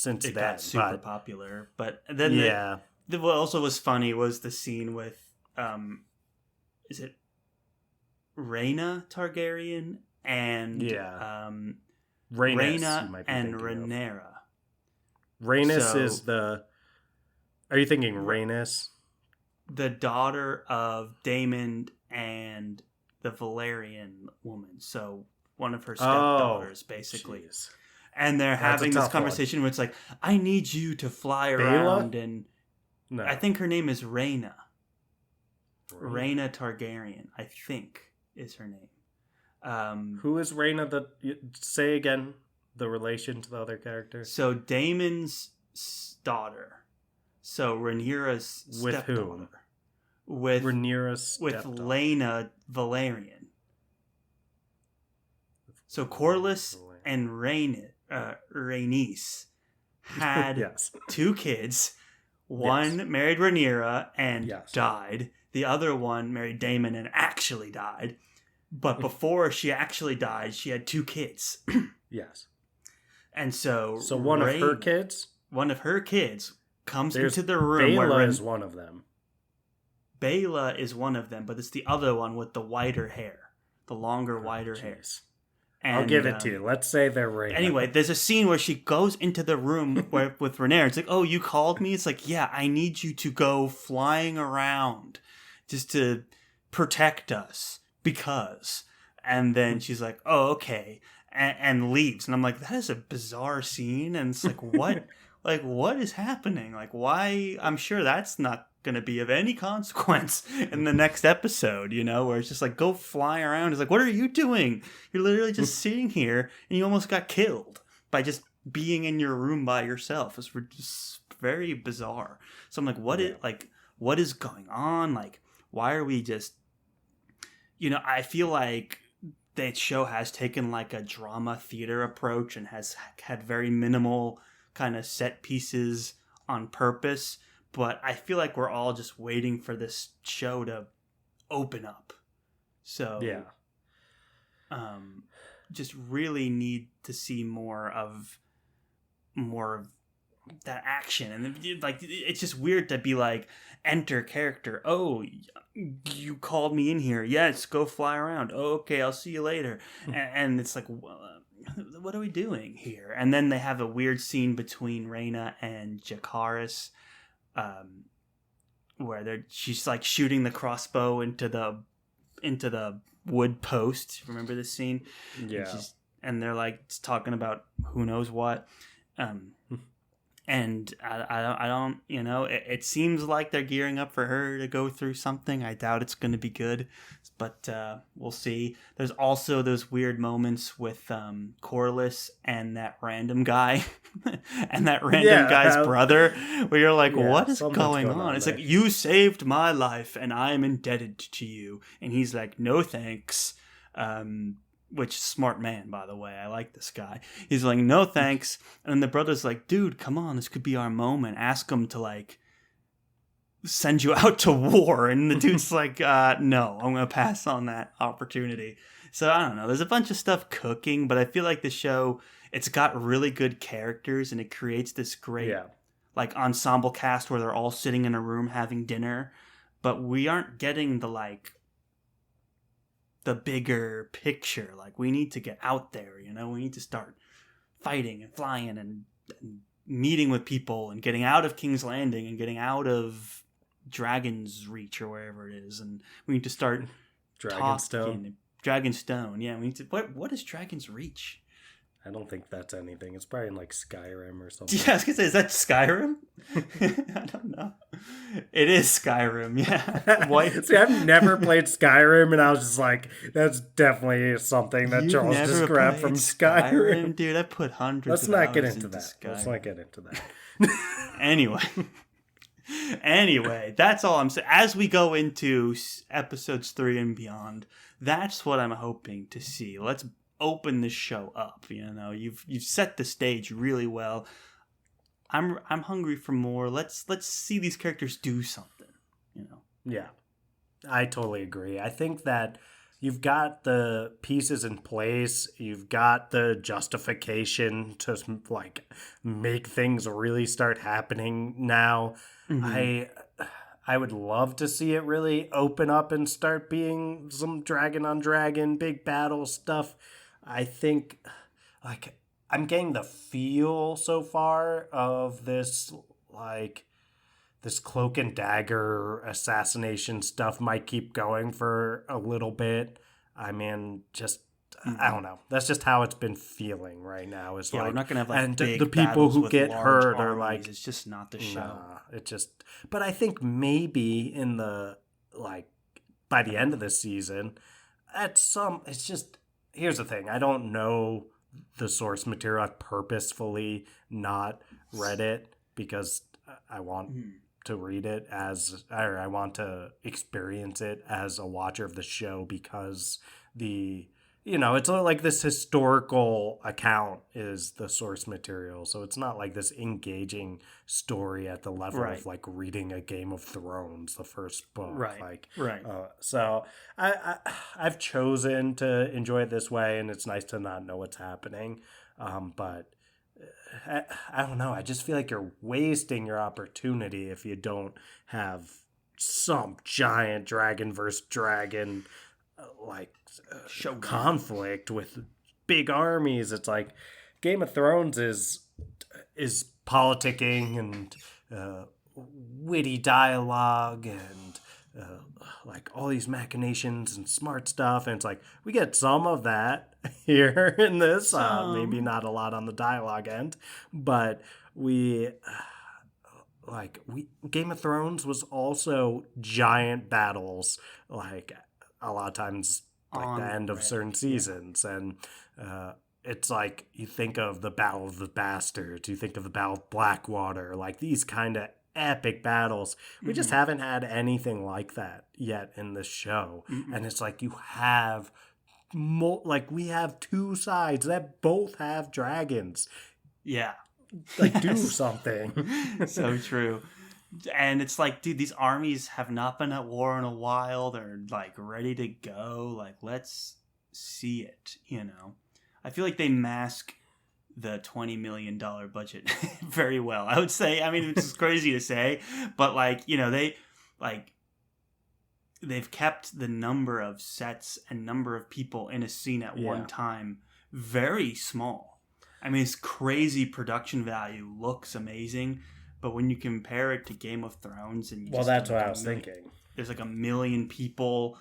it got super popular. But then what also was funny was the scene with is it Rhaena Targaryen and Rhaena and Rhaenyra. Rhaenys is the... Are you thinking Rhaenys? The daughter of Daemon and the Valerian woman. So one of her stepdaughters, basically. Jeez. And they're having this conversation where it's like, I need you to fly around. And no. I think her name is Rhaena. Rhaena Targaryen, I think, is her name. Who is Rhaena? Say again the relation to the other character. So Daemon's daughter. So Rhaenyra's stepdaughter. With Rhaenyra's stepdaughter. With Laena Valerian. So Corlys and Rhaenys had two kids. One married Rhaenyra and died. The other one married Daemon and actually died. But before she actually died, she had two kids. Yes. And so one of her kids? One of her kids comes into the room. Baela is one of them. Baela is one of them, but it's the other one with the whiter hair. The longer, whiter hair. And, I'll give it to you. Let's say they're Rhaena. Anyway, there's a scene where she goes into the room with Rhaenyra. It's like, oh, you called me? It's like, yeah, I need you to go flying around just to protect us because. And then she's like, oh, okay. And leaves. And I'm like, that is a bizarre scene. And it's like, what? Like, what is happening? Like, why? I'm sure that's not going to be of any consequence in the next episode, where it's just like, go fly around. It's like, what are you doing? You're literally just sitting here and you almost got killed by just being in your room by yourself. It's just very bizarre. So I'm like, what is going on? Like, why are we just, I feel like that show has taken like a drama theater approach and has had very minimal kind of set pieces on purpose. But I feel like we're all just waiting for this show to open up. So, just really need to see more of that action. And like, it's just weird to be like, enter character. Oh, you called me in here. Yes, go fly around. Oh, okay, I'll see you later. And it's like, what are we doing here? And then they have a weird scene between Rhaena and Jacaerys. Where she's like shooting the crossbow into the wood post. Remember this scene? Yeah. And they're like talking about who knows what. And I don't, it seems like they're gearing up for her to go through something. I doubt it's going to be good, but we'll see. There's also those weird moments with Corlys and that random guy and that random guy's brother where you're like, what is going on? It's like, you saved my life and I am indebted to you. And he's like, no thanks. Which, smart man, by the way. I like this guy. He's like, no thanks. And then the brother's like, dude, come on. This could be our moment. Ask him to, like, send you out to war. And the dude's like, no, I'm going to pass on that opportunity. So, I don't know. There's a bunch of stuff cooking, but I feel like the show, it's got really good characters, and it creates this great, like, ensemble cast where they're all sitting in a room having dinner. But we aren't getting the, like, the bigger picture. Like, we need to get out there, we need to start fighting and flying and meeting with people and getting out of King's Landing and getting out of Dragon's Reach or wherever it is, and we need to start Dragonstone. Dragonstone, yeah. We need to. What is Dragon's Reach? I don't think that's anything. It's probably in like Skyrim or something. Yeah, I was gonna say, is that Skyrim? I don't know. It is Skyrim, yeah. See, I've never played Skyrim, and I was just like, that's definitely something that Charles just grabbed from Skyrim. Dude, I put hundreds of hours into that. Let's not get into that. Anyway, that's all I'm saying. As we go into episodes 3 and beyond, that's what I'm hoping to see. Let's open this show up. You've set the stage really well. I'm hungry for more. Let's see these characters do something. Yeah, I totally agree. I think that you've got the pieces in place. You've got the justification to like make things really start happening now. Mm-hmm. I would love to see it really open up and start being some dragon on dragon, big battle stuff. I think, like, I'm getting the feel so far of this, like, this cloak and dagger assassination stuff might keep going for a little bit. I mean, just I don't know. That's just how it's been feeling right now. It's Yeah, like we're not gonna have like and big the people battles who with get large hurt are armies. like, It's just not the show. nah, it just. But I think maybe in the like by the end of this season, it's just here's the thing. I don't know the source material. I've purposefully not read it because I want to read it or I want to experience it as a watcher of the show because it's like this historical account is the source material. So it's not like this engaging story at the level of like reading a Game of Thrones, the first book. Right. So I've chosen to enjoy it this way, and it's nice to not know what's happening. But I don't know. I just feel like you're wasting your opportunity if you don't have some giant dragon versus dragon conflict with big armies. It's like Game of Thrones is politicking and witty dialogue and like all these machinations and smart stuff, and it's like we get some of that here in this. Maybe not a lot on the dialogue end, but Game of Thrones was also giant battles, like a lot of times like the end of certain seasons. And it's like you think of the Battle of the Bastards, you think of the Battle of Blackwater, like these kind of epic battles. We just haven't had anything like that yet in this show. And it's like you have we have two sides that both have dragons. Yeah. Like do something. So true. And it's like, dude, these armies have not been at war in a while. They're like ready to go. Like, let's see it, I feel like they mask the $20 million budget very well. I would say, I mean, it's crazy to say, but they've kept the number of sets and number of people in a scene at one time very small. I mean, it's crazy production value, looks amazing. But when you compare it to Game of Thrones, and that's what I was thinking. There's like 1 million people,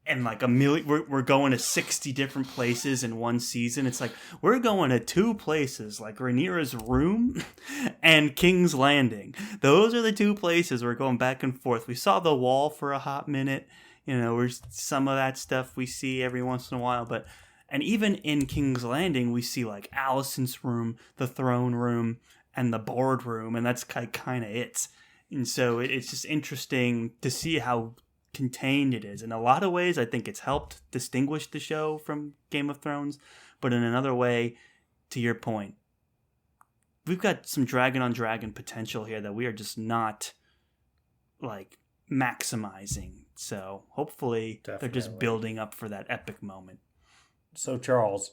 and like 1 million. We're going to 60 different places in one season. It's like we're going to 2 places, like Rhaenyra's room and King's Landing. Those are the 2 places we're going back and forth. We saw the Wall for a hot minute. We're some of that stuff we see every once in a while, but. And even in King's Landing, we see like Alicent's room, the throne room, and the boardroom, and that's kind of it. And so it's just interesting to see how contained it is. In a lot of ways, I think it's helped distinguish the show from Game of Thrones. But in another way, to your point, we've got some dragon on dragon potential here that we are just not like maximizing. So hopefully they're just building up for that epic moment. So Charles,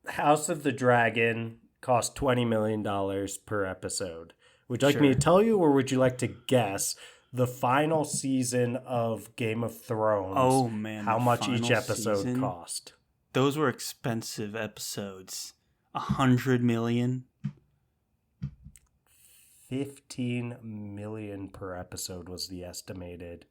House of the Dragon cost $20 million per episode. Would you like me to tell you, or would you like to guess the final season of Game of Thrones? Oh man, how much each episode cost? Those were expensive episodes. $100 million. $15 million per episode was the estimated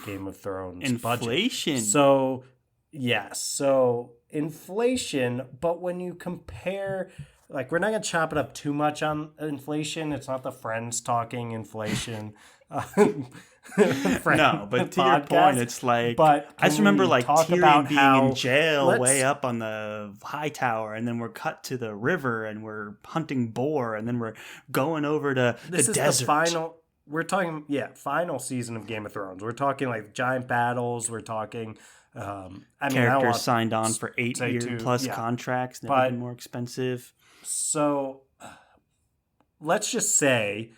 Game of Thrones inflation. Budget. So yes, so inflation, but when you compare, like, we're not going to chop it up too much on inflation. It's not the Friends talking inflation. No, but to your point, it's like, but I just remember like Tyrion being in jail way let's- up on the high tower, and then we're cut to the river and we're hunting boar, and then we're going over to This the is desert. the final. We're talking, final season of Game of Thrones. We're talking like giant battles. We're talking. Characters signed on for 8-year plus yeah. contracts, never been more expensive. So let's just say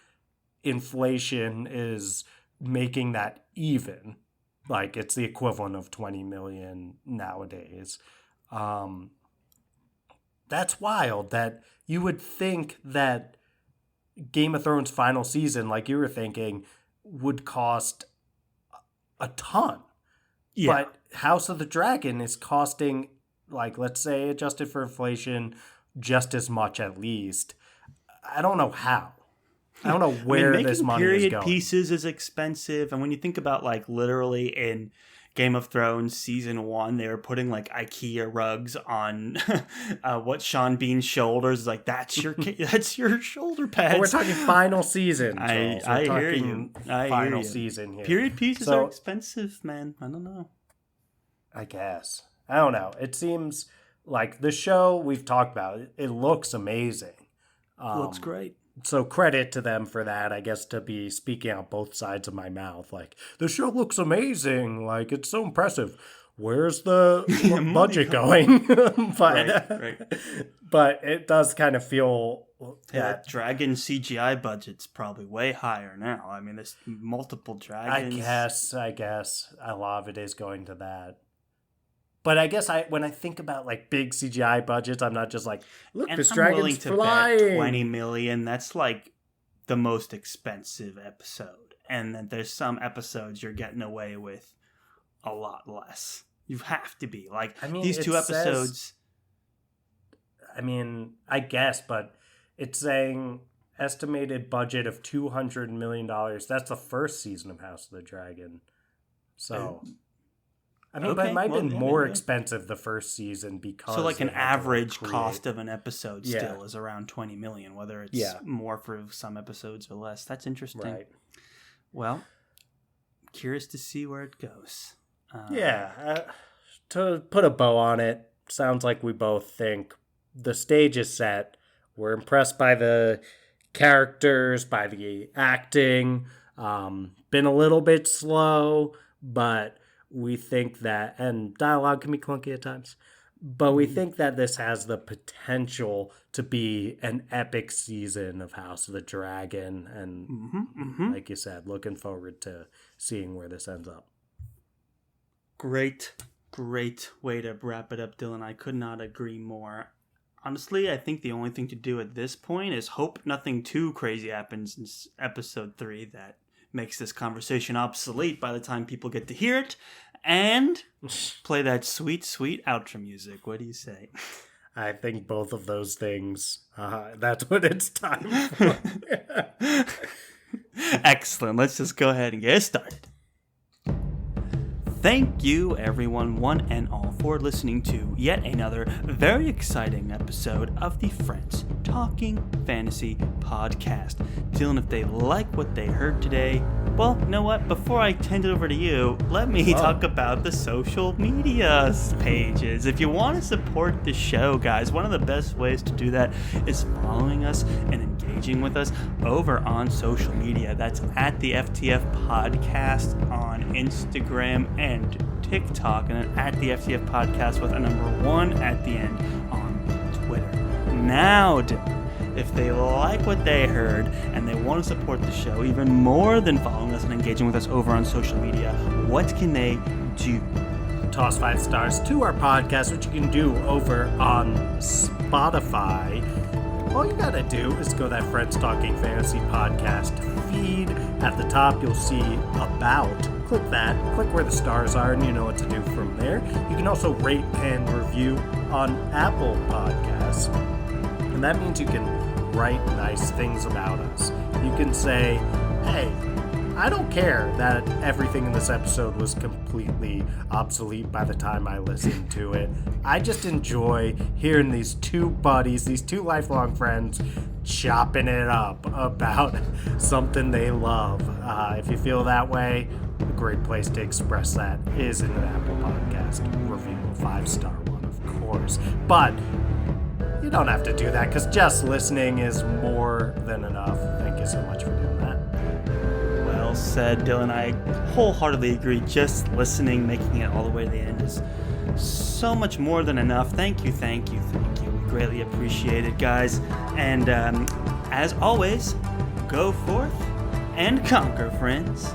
inflation is making that even. Like, it's the equivalent of 20 million nowadays. That's wild that you would think that Game of Thrones final season, like you were thinking, would cost a ton. Yeah. But House of the Dragon is costing, like, let's say adjusted for inflation, just as much at least. I don't know how. I don't know where this money is period going. pieces is expensive, and when you think about like literally in Game of Thrones season 1, they were putting like IKEA rugs on what Sean Bean's shoulders. Like that's your shoulder pads. Well, we're talking final season. I hear you. Final season here. Period pieces are expensive, man. I don't know. I guess. I don't know. It seems like the show we've talked about, it looks amazing. Looks great. So credit to them for that, I guess, to be speaking out both sides of my mouth. Like, the show looks amazing. Like, it's so impressive. Where's the budget going? But it does kind of feel that dragon CGI budget's probably way higher now. I mean, there's multiple dragons. I guess a lot of it is going to that. But I guess when I think about like big CGI budgets, I'm not just like, look, this dragon's flying. Bet $20 million. That's like the most expensive episode, and then there's some episodes you're getting away with a lot less. You have to be like, I mean, these 2 episodes. I guess, but it's saying estimated budget of $200 million. That's the first season of House of the Dragon. So. But it might have been more expensive the first season because... So like an average cost of an episode still is around $20 million, whether it's more for some episodes or less. That's interesting. Right. Well, curious to see where it goes. To put a bow on it, sounds like we both think the stage is set. We're impressed by the characters, by the acting. Been a little bit slow, but... we think that, and dialogue can be clunky at times, but we think that this has the potential to be an epic season of House of the Dragon. And like you said, looking forward to seeing where this ends up. Great way to wrap it up, Dylan. I could not agree more. Honestly, I think the only thing to do at this point is hope nothing too crazy happens in episode 3 that makes this conversation obsolete by the time people get to hear it, and play that sweet, sweet outro music. What do you say? I think both of those things, that's what it's time for. Excellent. Let's just go ahead and get started. Thank you, everyone, one and all, for listening to yet another very exciting episode of the Friends Talking Fantasy Podcast. Dylan, if they like what they heard today, well, you know what? Before I hand it over to you, let me talk about the social media pages. If you want to support the show, guys, one of the best ways to do that is following us and engaging with us over on social media. That's at the FTF Podcast on Instagram and TikTok, and then at the FTF Podcast with a number 1 at the end on Twitter. Now, if they like what they heard and they want to support the show even more than following us and engaging with us over on social media, what can they do? Toss 5 stars to our podcast, which you can do over on Spotify. All you gotta do is go to that Friends Talking Fantasy Podcast feed. At the top, you'll see About. Click that, click where the stars are, and you know what to do from there. You can also rate and review on Apple Podcasts. And that means you can write nice things about us. You can say, hey, I don't care that everything in this episode was completely obsolete by the time I listened to it. I just enjoy hearing these 2 buddies, these 2 lifelong friends, chopping it up about something they love. If you feel that way, a great place to express that is in an Apple Podcast review, a 5-star one, of course. But you don't have to do that, because just listening is more than enough. Thank you so much for doing that. Well said, Dylan. I wholeheartedly agree. Just listening, making it all the way to the end is so much more than enough. Thank you. We greatly appreciate it, guys. And as always, go forth and conquer, friends.